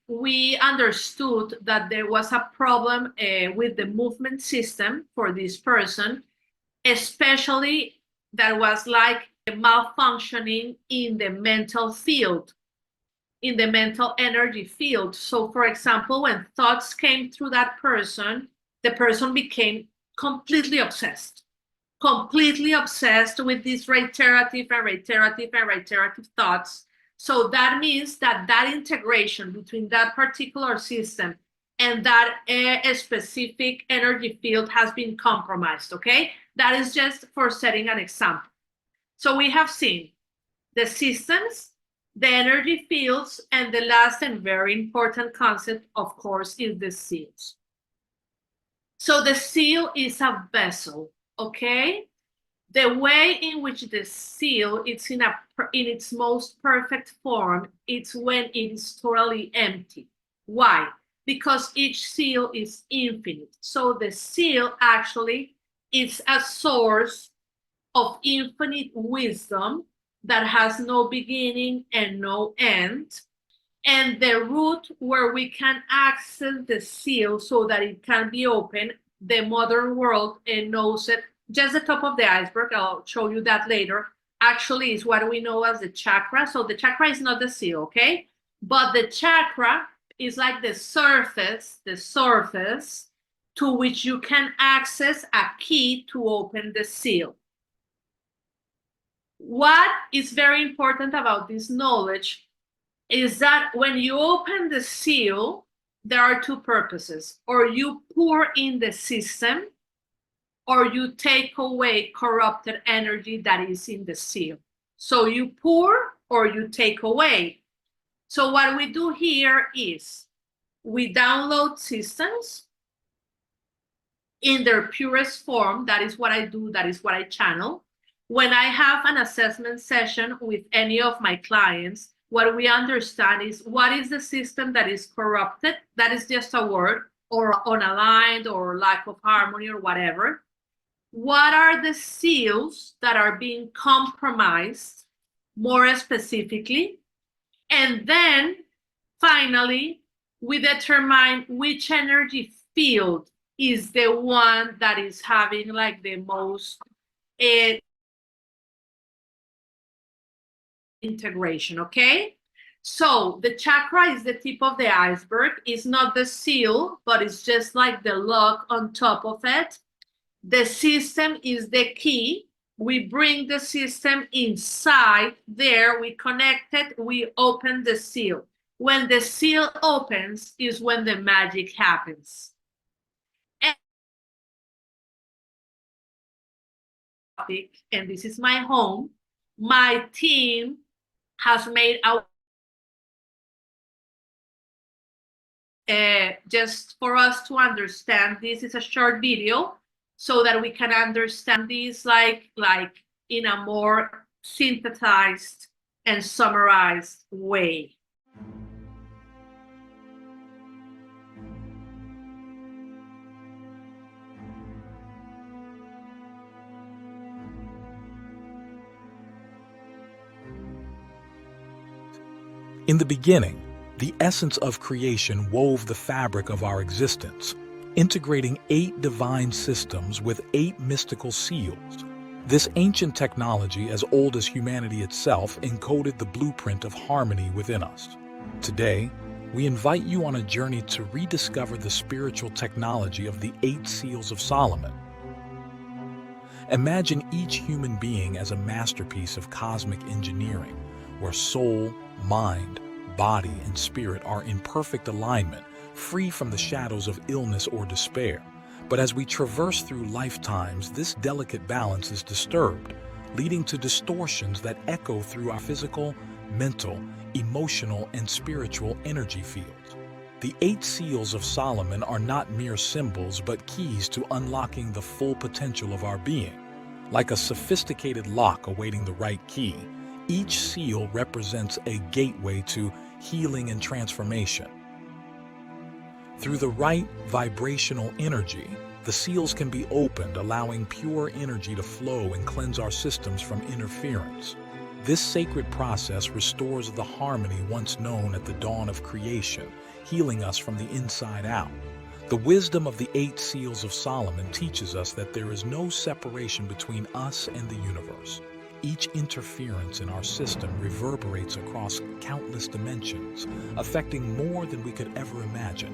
we understood that there was a problem with the movement system for this person, especially that was like a malfunctioning in the mental field, in the mental energy field. So, for example, when thoughts came through that person, the person became completely obsessed with these reiterative thoughts. So that means that that integration between that particular system and that specific energy field has been compromised, okay? That is just for setting an example. So we have seen the systems, the energy fields, and the last and very important concept, of course, is the seals. So the seal is a vessel, okay? The way in which the seal is in its most perfect form, it's when it is totally empty. Why? Because each seal is infinite. So the seal actually is a source of infinite wisdom that has no beginning and no end. And the route where we can access the seal so that it can be open, the modern world knows it. Just the top of the iceberg, I'll show you that later, actually is what we know as the chakra. So the chakra is not the seal, okay? But the chakra is like the surface to which you can access a key to open the seal. What is very important about this knowledge is that when you open the seal, there are two purposes. Or you pour in the system, or you take away corrupted energy that is in the seal. So you pour or you take away. So what we do here is we download systems in their purest form. That is what I do, that is what I channel. When I have an assessment session with any of my clients, what we understand is what is the system that is corrupted, that is just a word, or unaligned, or lack of harmony, or whatever. What are the seals that are being compromised more specifically? And then finally, we determine which energy field is the one that is having like the most integration, okay? So the chakra is the tip of the iceberg. It's not the seal, but it's just like the lock on top of it. The system is the key. We bring the system inside there, we connect it, we open the seal. When the seal opens is when the magic happens. And this is my home. My team has made out just for us to understand. This is a short video so that we can understand this like in a more synthesized and summarized way. In the beginning, the essence of creation wove the fabric of our existence, integrating 8 divine systems with 8 mystical seals. This ancient technology, as old as humanity itself, encoded the blueprint of harmony within us. Today, we invite you on a journey to rediscover the spiritual technology of the 8 seals of Solomon. Imagine each human being as a masterpiece of cosmic engineering, where soul, mind, body, and spirit are in perfect alignment, free from the shadows of illness or despair. But as we traverse through lifetimes, this delicate balance is disturbed, leading to distortions that echo through our physical, mental, emotional, and spiritual energy fields. The 8 seals of Solomon are not mere symbols, but keys to unlocking the full potential of our being. Like a sophisticated lock awaiting the right key, each seal represents a gateway to healing and transformation. Through the right vibrational energy, the seals can be opened, allowing pure energy to flow and cleanse our systems from interference. This sacred process restores the harmony once known at the dawn of creation, healing us from the inside out. The wisdom of the 8 seals of Solomon teaches us that there is no separation between us and the universe. Each interference in our system reverberates across countless dimensions, affecting more than we could ever imagine.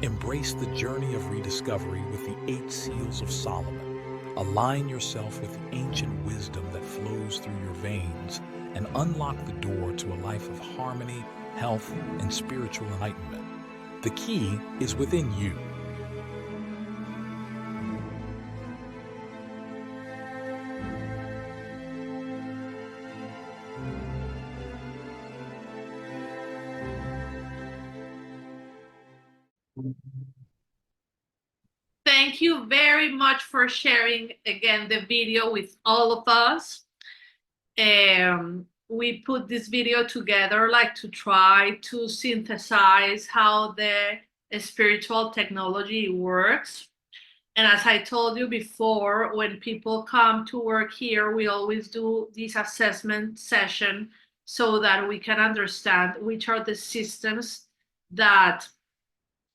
Embrace the journey of rediscovery with the 8 seals of Solomon. Align yourself with the ancient wisdom that flows through your veins and unlock the door to a life of harmony, health, and spiritual enlightenment. The key is within you. Thank you very much for sharing again the video with all of us. We put this video together like to try to synthesize how the spiritual technology works. And as I told you before, when people come to work here, we always do this assessment session so that we can understand which are the systems that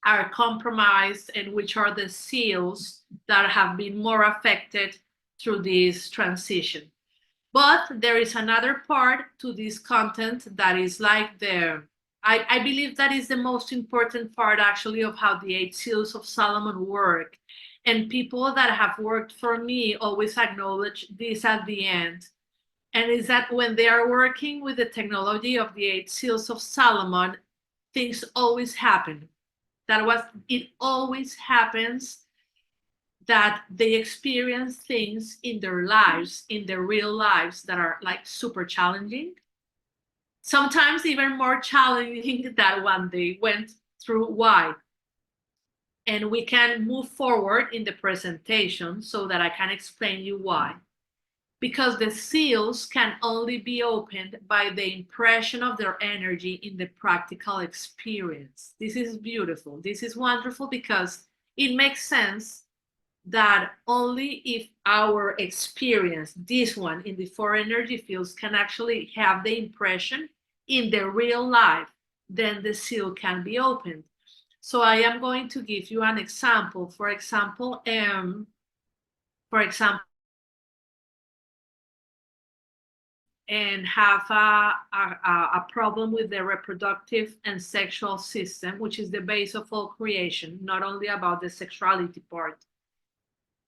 are compromised and which are the seals that have been more affected through this transition. But there is another part to this content that is like I believe that is the most important part actually of how the 8 seals of Solomon work. And people that have worked for me always acknowledge this at the end. And is that when they are working with the technology of the 8 seals of Solomon, things always happen. It always happens that they experience things in their lives, in their real lives, that are like super challenging. Sometimes even more challenging than when they went through. Why? And we can move forward in the presentation so that I can explain you why. Because the seals can only be opened by the impression of their energy in the practical experience. This is beautiful. This is wonderful because it makes sense that only if our experience, this one in the 4 energy fields, can actually have the impression in the real life, then the seal can be opened. So I am going to give you an example. For example, and have a problem with the reproductive and sexual system, which is the base of all creation, not only about the sexuality part.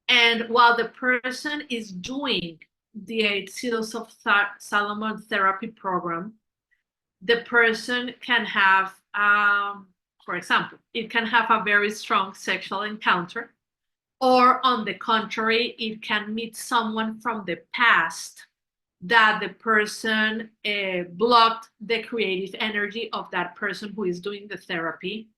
And while the person is doing the 8 Seals of Solomon therapy program, the person can have, for example, it can have a very strong sexual encounter, or on the contrary, it can meet someone from the past that the person blocked the creative energy of that person who is doing the therapy.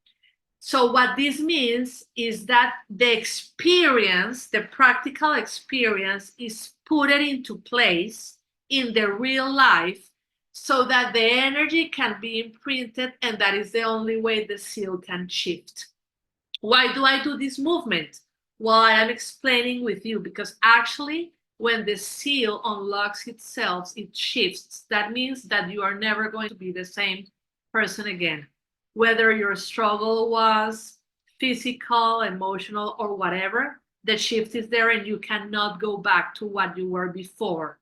So what this means is that the experience, the practical experience, is put into place in the real life so that the energy can be imprinted, and that is the only way the seal can shift. Why do I do this movement? Well, I am explaining with you because actually when the seal unlocks itself, it shifts. That means that you are never going to be the same person again. Whether your struggle was physical, emotional, or whatever, the shift is there and you cannot go back to what you were before.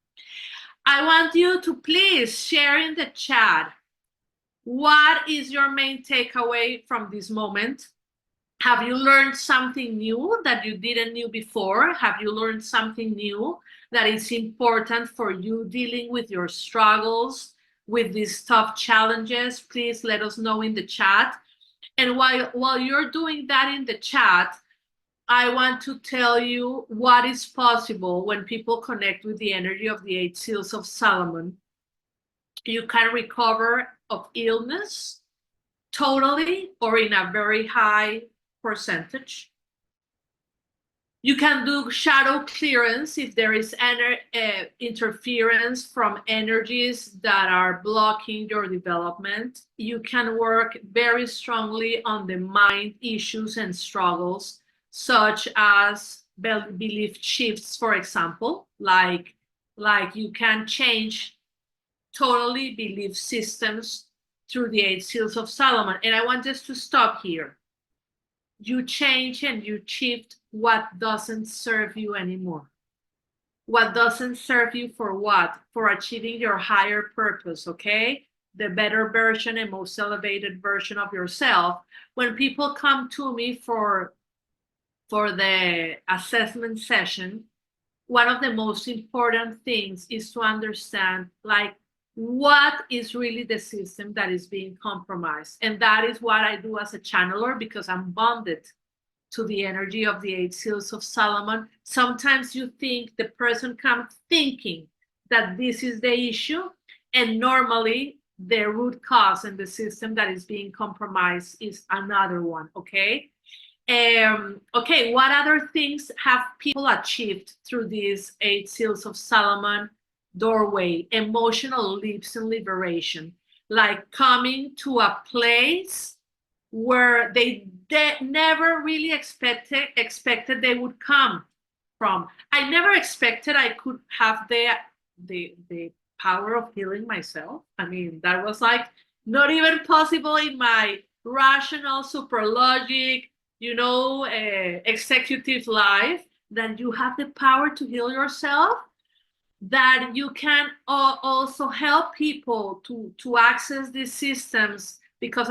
I want you to please share in the chat, what is your main takeaway from this moment? Have you learned something new that you didn't know before? Have you learned something new that is important for you dealing with your struggles, with these tough challenges? Please let us know in the chat. And while you're doing that in the chat, I want to tell you what is possible when people connect with the energy of the 8 seals of Salomon. You can recover of illness totally or in a very high percentage. You can do shadow clearance if there is interference from energies that are blocking your development. You can work very strongly on the mind issues and struggles, such as belief shifts, for example, like you can change totally belief systems through the 8 seals of Salomon. And I want us to stop here. You change and you shift what doesn't serve you anymore. What doesn't serve you for what? For achieving your higher purpose, okay? The better version and most elevated version of yourself. When people come to me for the assessment session, one of the most important things is to understand, like, what is really the system that is being compromised. And that is what I do as a channeler, because I'm bonded to the energy of the 8 seals of Salomon. Sometimes you think the person comes thinking that this is the issue, and normally the root cause and the system that is being compromised is another one, okay? Okay, what other things have people achieved through these 8 seals of Salomon doorway? Emotional leaps and liberation, like coming to a place where they never really expected they would come from. I never expected I could have the power of healing myself. I mean, that was like not even possible in my rational, super logic, executive life, that you have the power to heal yourself, that you can also help people to access these systems. Because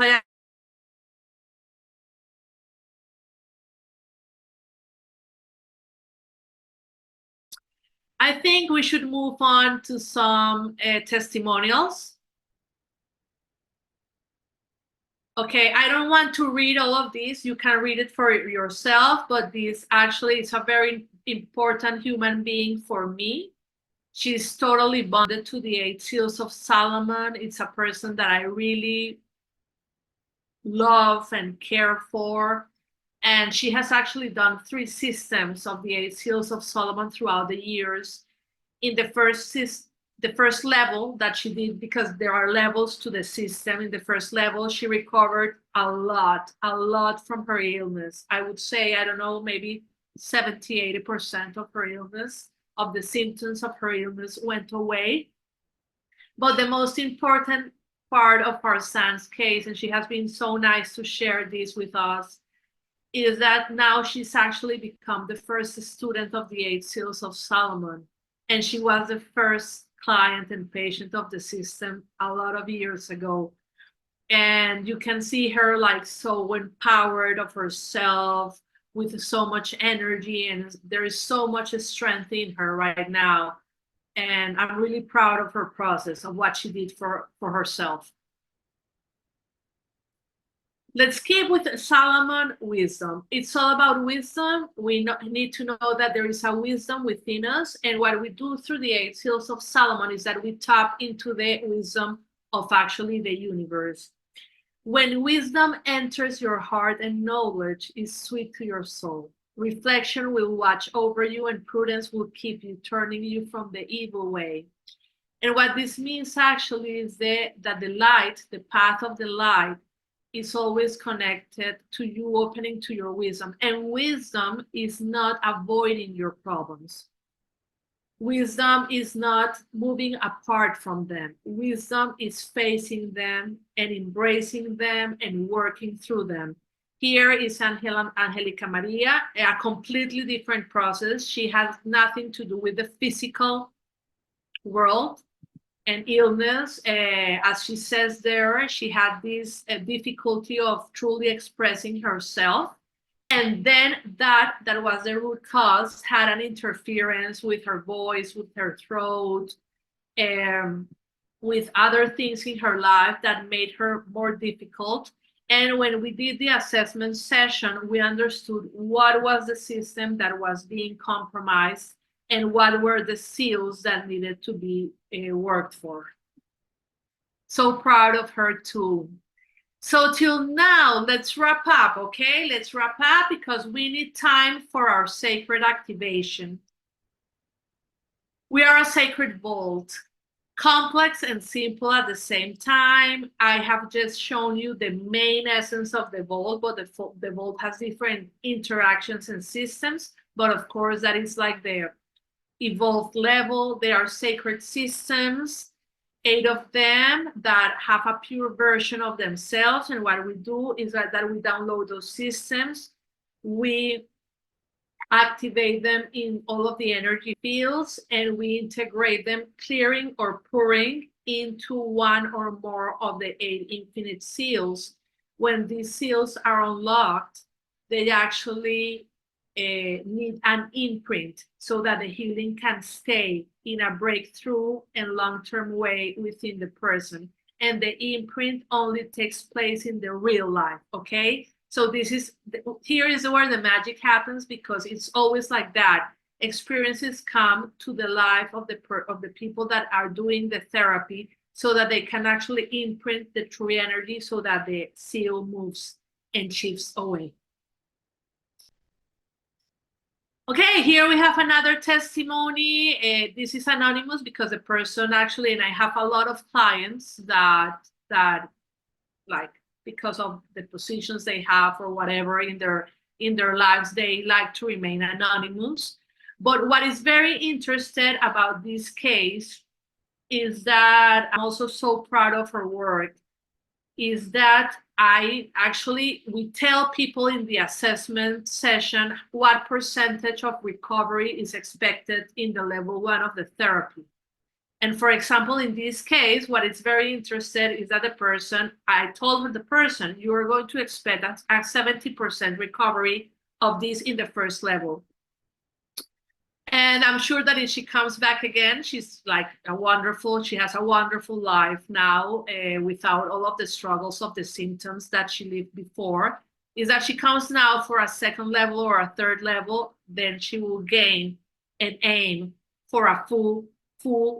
I think we should move on to some testimonials. Okay, I don't want to read all of these. You can read it for yourself, but this actually is a very important human being for me. She's totally bonded to the 8 seals of Salomon. It's a person that I really love and care for. And she has actually done 3 systems of the 8 seals of Solomon throughout the years. In the first level that she did, because there are levels to the system, in the first level, she recovered a lot from her illness. I would say, I don't know, maybe 70-80% of her illness, of the symptoms of her illness went away. But the most important part of our son's case, and she has been so nice to share this with us, is that now she's actually become the first student of the 8 seals of Salomon. And she was the first client and patient of the system a lot of years ago. And you can see her like so empowered of herself, with so much energy, and there is so much strength in her right now. And I'm really proud of her process, of what she did for herself. Let's keep with Salomon wisdom. It's all about wisdom. We need to know that there is a wisdom within us. And what we do through the 8 seals of Salomon is that we tap into the wisdom of actually the universe. When wisdom enters your heart and knowledge is sweet to your soul, reflection will watch over you and prudence will keep you, turning you from the evil way. And what this means actually is that the light, the path of the light, is always connected to you opening to your wisdom. And wisdom is not avoiding your problems. Wisdom is not moving apart from them. Wisdom is facing them and embracing them and working through them. Here is Angelica Maria, a completely different process. She has nothing to do with the physical world and illness. As she says there, she had this difficulty of truly expressing herself. And then that was the root cause, had an interference with her voice, with her throat, with other things in her life that made her more difficult. And when we did the assessment session, we understood what was the system that was being compromised and what were the seals that needed to be worked for. So proud of her too. So till now, let's wrap up, okay? Let's wrap up because we need time for our sacred activation. We are a sacred vault, complex and simple at the same time. I have just shown you the main essence of the vault, but the vault has different interactions and systems. But of course, that is like the evolved level. They are sacred systems, 8 of them that have a pure version of themselves. And what we do is that we download those systems. We activate them in all of the energy fields, and we integrate them, clearing or pouring into one or more of the 8 infinite seals. When these seals are unlocked, they actually need an imprint so that the healing can stay in a breakthrough and long-term way within the person. And the imprint only takes place in the real life, okay? So here is where the magic happens, because it's always like that. Experiences come to the life of the people that are doing the therapy, so that they can actually imprint the true energy, so that the seal moves and shifts away. Okay, here we have another testimony. This is anonymous because the person actually, and I have a lot of clients that like, because of the positions they have or whatever in their lives, they like to remain anonymous. But what is very interesting about this case is that I'm also so proud of her work, is that we tell people in the assessment session what percentage of recovery is expected in the level 1 of the therapy. And for example, in this case, what is very interesting is that I told the person, you are going to expect a 70% recovery of this in the first level. And I'm sure that if she comes back again, she's like she has a wonderful life now, without all of the struggles of the symptoms that she lived before. Is that she comes now for a 2nd level or a 3rd level, then she will gain and aim for a full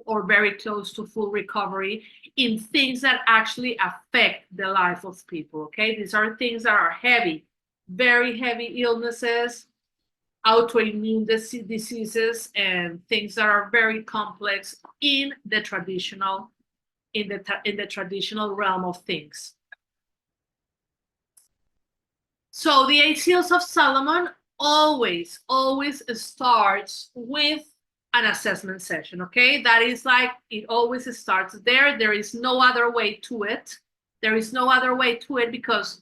or very close to full recovery in things that actually affect the life of people, okay? These are things that are heavy, very heavy illnesses, autoimmune diseases, and things that are very complex in the traditional realm of things. So the 8 seals of Salomon always starts with an assessment session, okay? That is like, it always starts there. There is no other way to it. There is no other way to it, because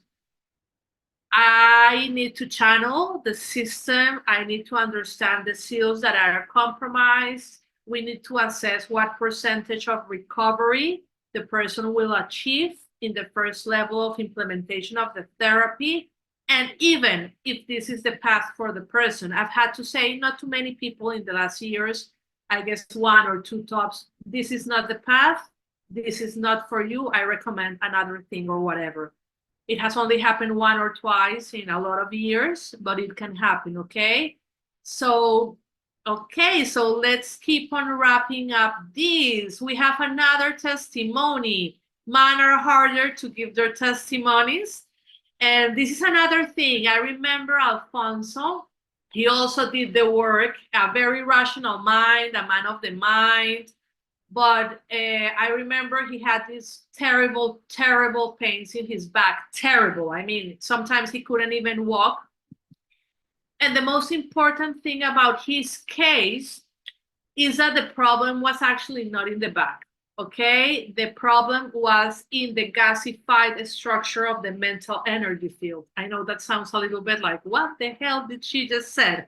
I need to channel the system. I need to understand the seals that are compromised. We need to assess what percentage of recovery the person will achieve in the first level of implementation of the therapy. And even if this is the path for the person, I've had to say, not too many people in the last years, I guess 1 or 2 tops, this is not the path, this is not for you, I recommend another thing or whatever. It has only happened 1 or twice in a lot of years, but it can happen, okay? So let's keep on wrapping up this. We have another testimony. Men are harder to give their testimonies. And this is another thing. I remember Alfonso. He also did the work, a very rational mind, a man of the mind. But I remember he had these terrible pains in his back. Terrible. I mean, sometimes he couldn't even walk. And the most important thing about his case is that the problem was actually not in the back. Okay, the problem was in the gasified structure of the mental energy field. I know that sounds a little bit like, what the hell did she just said?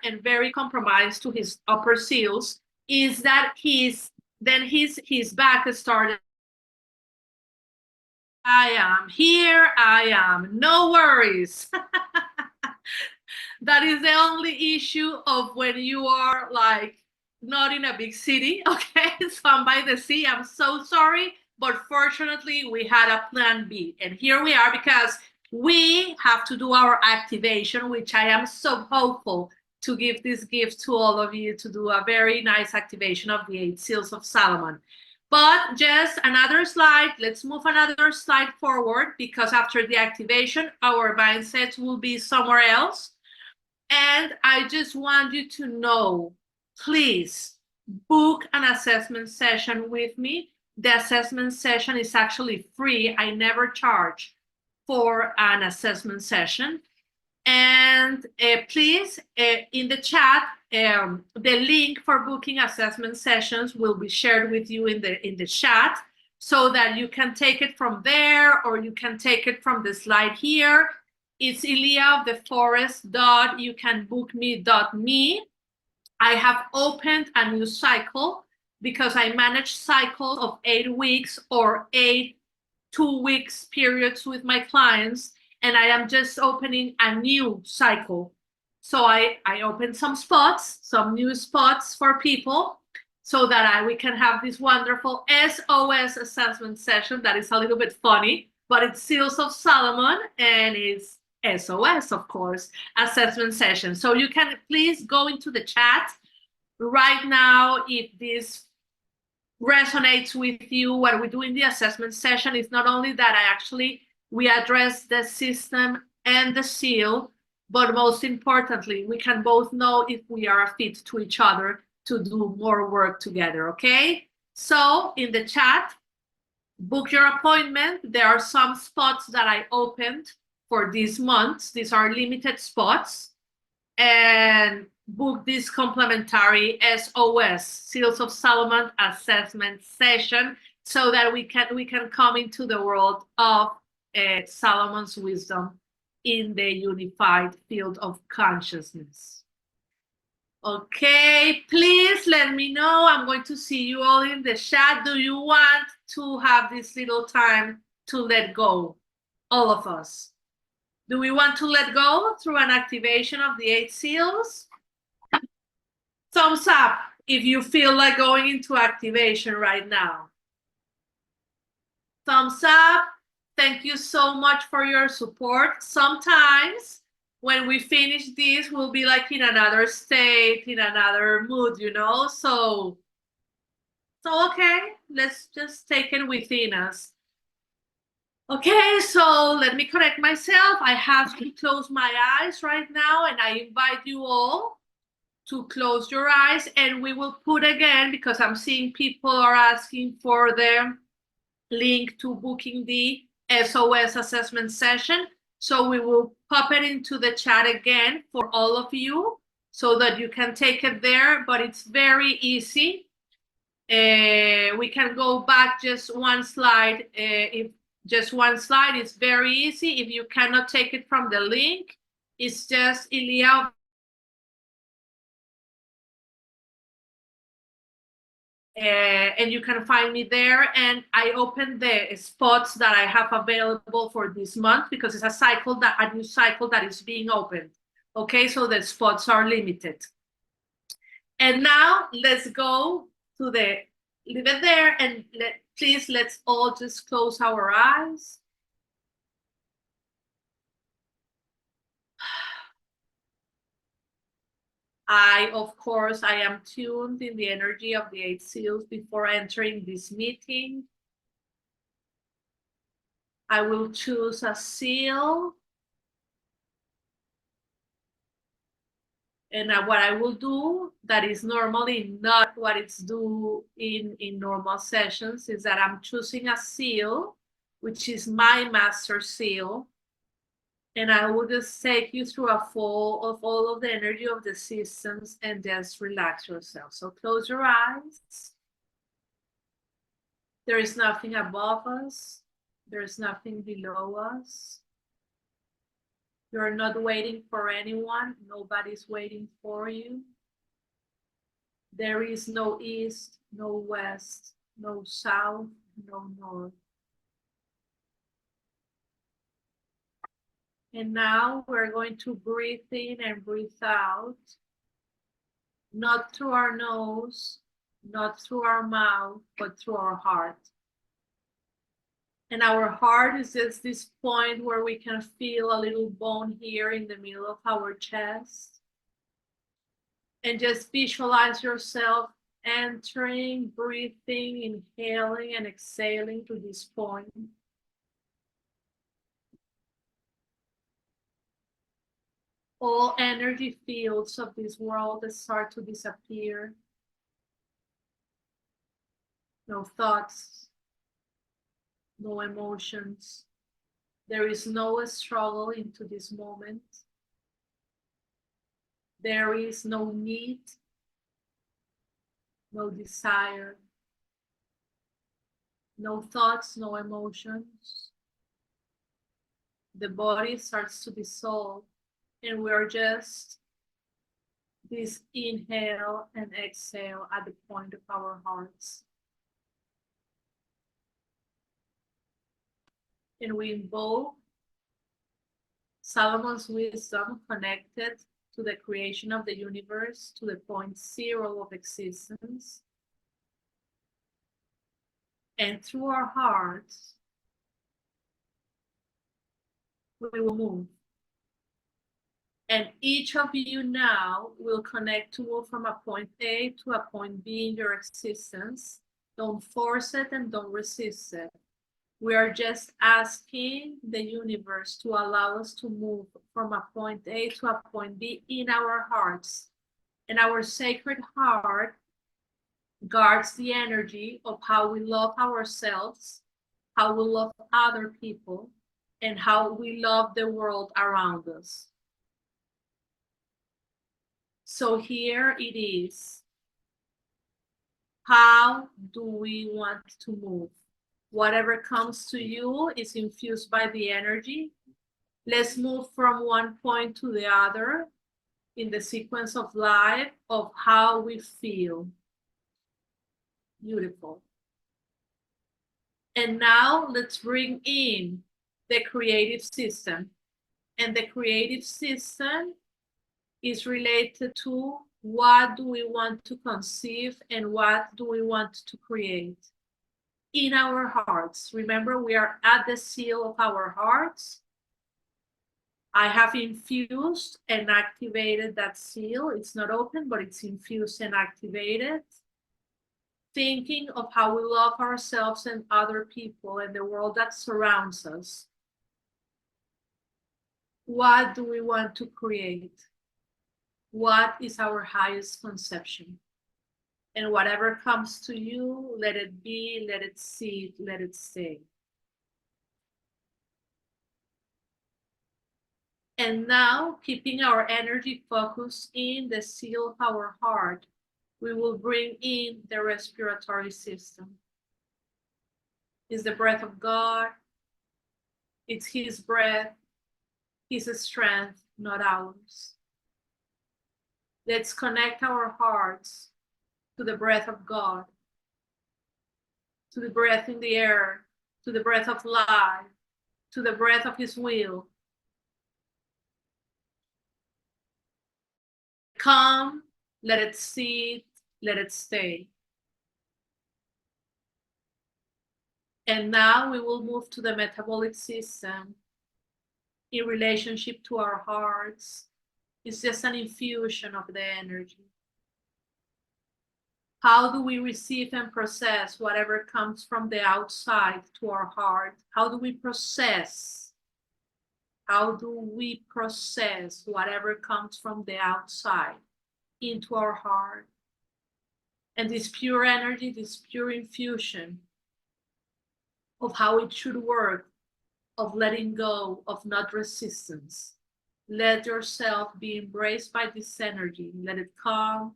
And very compromised to his upper seals is that his back started. I am here, I am, no worries. That is the only issue of when you are like not in a big city. Okay, so I'm by the sea, I'm so sorry, but fortunately we had a plan B, and here we are because we have to do our activation, which I am so hopeful to give this gift to all of you to do a very nice activation of the 8 seals of Salomon. But just another slide, let's move another slide forward, because after the activation our mindset will be somewhere else. And I just want you to know, please book an assessment session with me. The assessment session is actually free. I never charge for an assessment session. And please, in the chat, the link for booking assessment sessions will be shared with you in the chat, so that you can take it from there, or you can take it from the slide here. It's Yliah of the Forest .youcanbookme.me. I have opened a new cycle because I manage cycles of 8 weeks or 8 2 weeks periods with my clients, and I am just opening a new cycle. So I opened some spots, some new spots for people, so that we can have this wonderful SOS assessment session that is a little bit funny, but it's Seals of Solomon and it's SOS, of course, assessment session. So you can please go into the chat right now if this resonates with you. What we do in the assessment session is not only that we address the system and the seal, but most importantly, we can both know if we are a fit to each other to do more work together, okay? So in the chat, book your appointment. There are some spots that I opened for this month. These are limited spots. And book this complimentary SOS, Seals of Solomon assessment session, so that we can come into the world of Solomon's wisdom in the unified field of consciousness. Okay, please let me know. I'm going to see you all in the chat. Do you want to have this little time to let go, all of us? Do we want to let go through an activation of the 8 seals? Thumbs up if you feel like going into activation right now. Thumbs up. Thank you so much for your support. Sometimes when we finish this, we'll be like in another state, in another mood, you know? So okay, let's just take it within us. Okay, so let me correct myself. I have to close my eyes right now, and I invite you all to close your eyes, and we will put again, because I'm seeing people are asking for the link to booking the SOS assessment session. So we will pop it into the chat again for all of you so that you can take it there, but it's very easy. We can go back just one slide. If just one slide, it's very easy. If you cannot take it from the link, it's just Yliah. And you can find me there. And I opened the spots that I have available for this month, because it's a new cycle that is being opened. Okay, so the spots are limited. And now let's go to leave it there, and please, let's all just close our eyes. Of course, I am tuned in the energy of the 8 seals before entering this meeting. I will choose a seal. And what I will do, that is normally not what it's do in normal sessions, is that I'm choosing a seal, which is my master seal, and I will just take you through a flow of all of the energy of the systems and just relax yourself. So close your eyes. There is nothing above us. There is nothing below us. You're not waiting for anyone. Nobody's waiting for you. There is no east, no west, no south, no north. And now we're going to breathe in and breathe out, not through our nose, not through our mouth, but through our heart. And our heart is just this point where we can feel a little bone here in the middle of our chest. And just visualize yourself entering, breathing, inhaling, and exhaling to this point. All energy fields of this world start to disappear. No thoughts, no emotions. There is no struggle into this moment. There is no need, no desire, no thoughts, no emotions. The body starts to dissolve, and we're just this inhale and exhale at the point of our hearts. And we invoke Salomon's wisdom connected to the creation of the universe, to the point zero of existence. And through our hearts, we will move. And each of you now will connect to move from a point A to a point B in your existence. Don't force it and don't resist it. We are just asking the universe to allow us to move from a point A to a point B in our hearts. And our sacred heart guards the energy of how we love ourselves, how we love other people, and how we love the world around us. So here it is. How do we want to move? Whatever comes to you is infused by the energy. Let's move from one point to the other in the sequence of life of how we feel. Beautiful. And now let's bring in the creative system. And the creative system is related to what do we want to conceive and what do we want to create in our hearts. Remember, we are at the seal of our hearts. I have infused and activated that seal. It's not open, but it's infused and activated. Thinking of how we love ourselves and other people and the world that surrounds us. What do we want to create? What is our highest conception? And whatever comes to you, let it be, let it see, let it stay. And now, keeping our energy focused in the seal of our heart, we will bring in the respiratory system. It's the breath of God. It's His breath, His strength, not ours. Let's connect our hearts to the breath of God, to the breath in the air, to the breath of life, to the breath of His will. Come, let it sit, let it stay. And now we will move to the metabolic system in relationship to our hearts. It's just an infusion of the energy. How do we receive and process whatever comes from the outside to our heart? How do we process How do we process whatever comes from the outside into our heart? And this pure energy, this pure infusion of how it should work, of letting go, of not resistance. Let yourself be embraced by this energy. Let it come,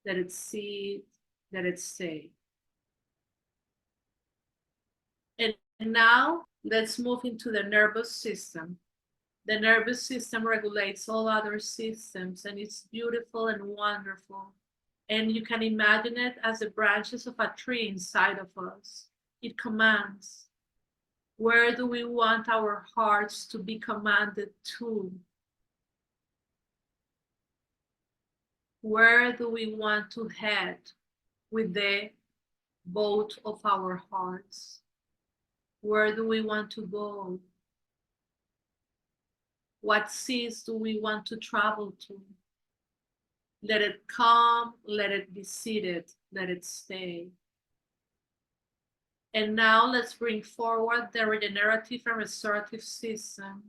let it sit, let it stay. And now let's move into the nervous system. The nervous system regulates all other systems, and it's beautiful and wonderful. And you can imagine it as the branches of a tree inside of us. It commands. Where do we want our hearts to be commanded to? Where do we want to head with the boat of our hearts? Where do we want to go? What seas do we want to travel to? Let it come, let it be seated, let it stay. And now let's bring forward the regenerative and restorative system.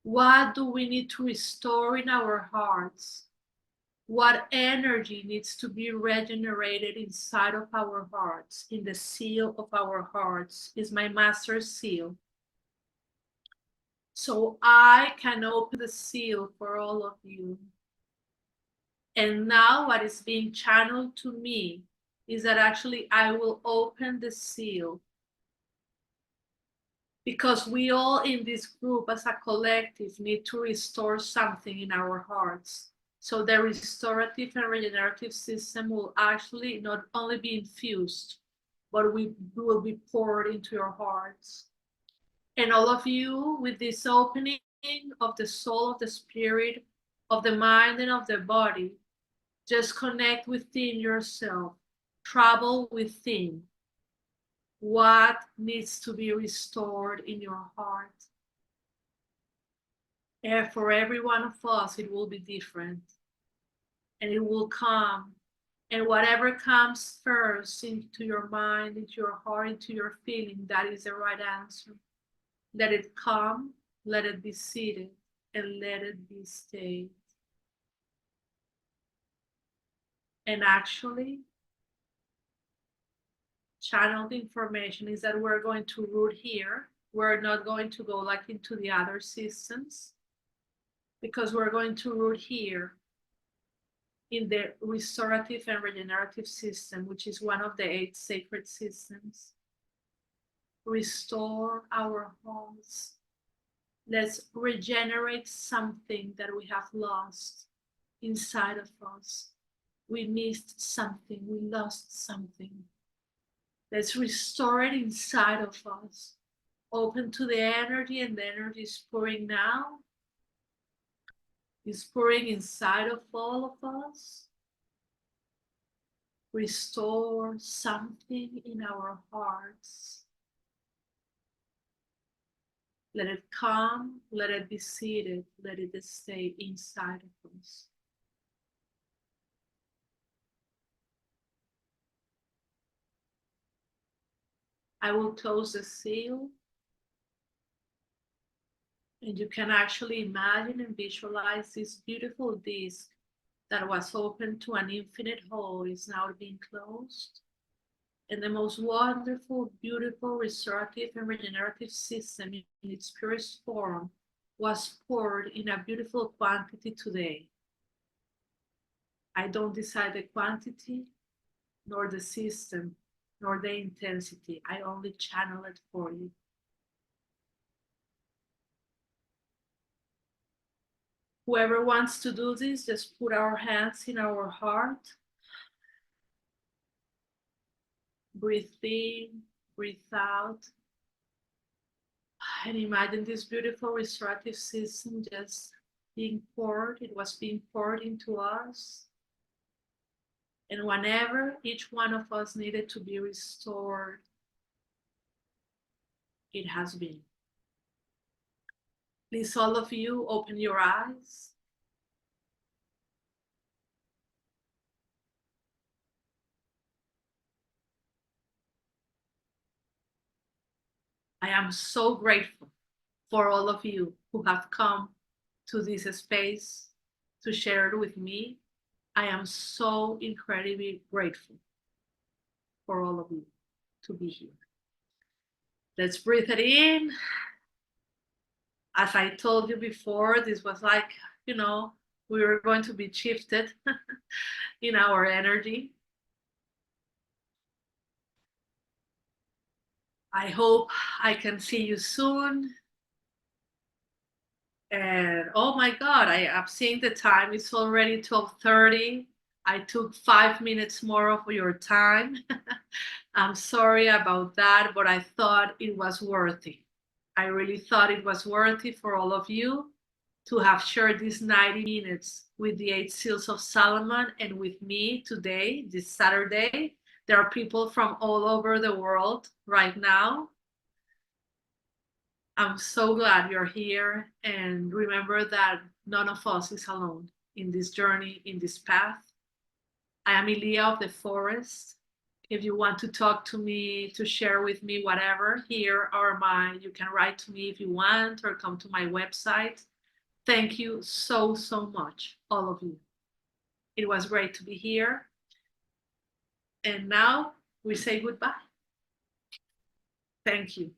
What do we need to restore in our hearts? What energy needs to be regenerated inside of our hearts, in the seal of our hearts, is my master seal. So I can open the seal for all of you. And now what is being channeled to me is that actually I will open the seal, because we all in this group as a collective need to restore something in our hearts. So the restorative and regenerative system will actually not only be infused, but we will be poured into your hearts. And all of you, with this opening of the soul, of the spirit, of the mind, and of the body, just connect within yourself, travel within. What needs to be restored in your heart? And for every one of us, it will be different. And it will come. And whatever comes first into your mind, into your heart, into your feeling, that is the right answer. Let it come, let it be seated, and let it be stayed. And actually, channeled information is that we're going to root here. We're not going to go like into the other systems, because we're going to root here in the restorative and regenerative system, which is one of the 8 sacred systems. Restore our hearts. Let's regenerate something that we have lost inside of us. We missed something, we lost something. Let's restore it inside of us. Open to the energy, and the energy is pouring now. It's pouring inside of all of us. Restore something in our hearts. Let it come, let it be seated, let it stay inside of us. I will close the seal, and you can actually imagine and visualize this beautiful disc that was open to an infinite hole is now being closed. And the most wonderful, beautiful, restorative and regenerative system in its purest form was poured in a beautiful quantity today. I don't decide the quantity, nor the system, nor the intensity. I only channel it for you. Whoever wants to do this, just put our hands in our heart. Breathe in, breathe out. And imagine this beautiful restorative system just being poured. It was being poured into us. And whenever each one of us needed to be restored, it has been. Please, all of you, open your eyes. I am so grateful for all of you who have come to this space to share it with me. I am so incredibly grateful for all of you to be here. Let's breathe it in. As I told you before, this was like, we were going to be shifted in our energy. I hope I can see you soon. And oh my God, I'm seeing the time. It's already 12:30. I took 5 minutes more of your time. I'm sorry about that, but I thought it was worthy. I really thought it was worthy for all of you to have shared these 90 minutes with the 8 Seals of Salomon and with me today, this Saturday. There are people from all over the world right now. I'm so glad you're here. And remember that none of us is alone in this journey, in this path. I am Yliah of the forest. If you want to talk to me, to share with me whatever, here are you can write to me if you want or come to my website. Thank you so, so much, all of you. It was great to be here. And now we say goodbye. Thank you.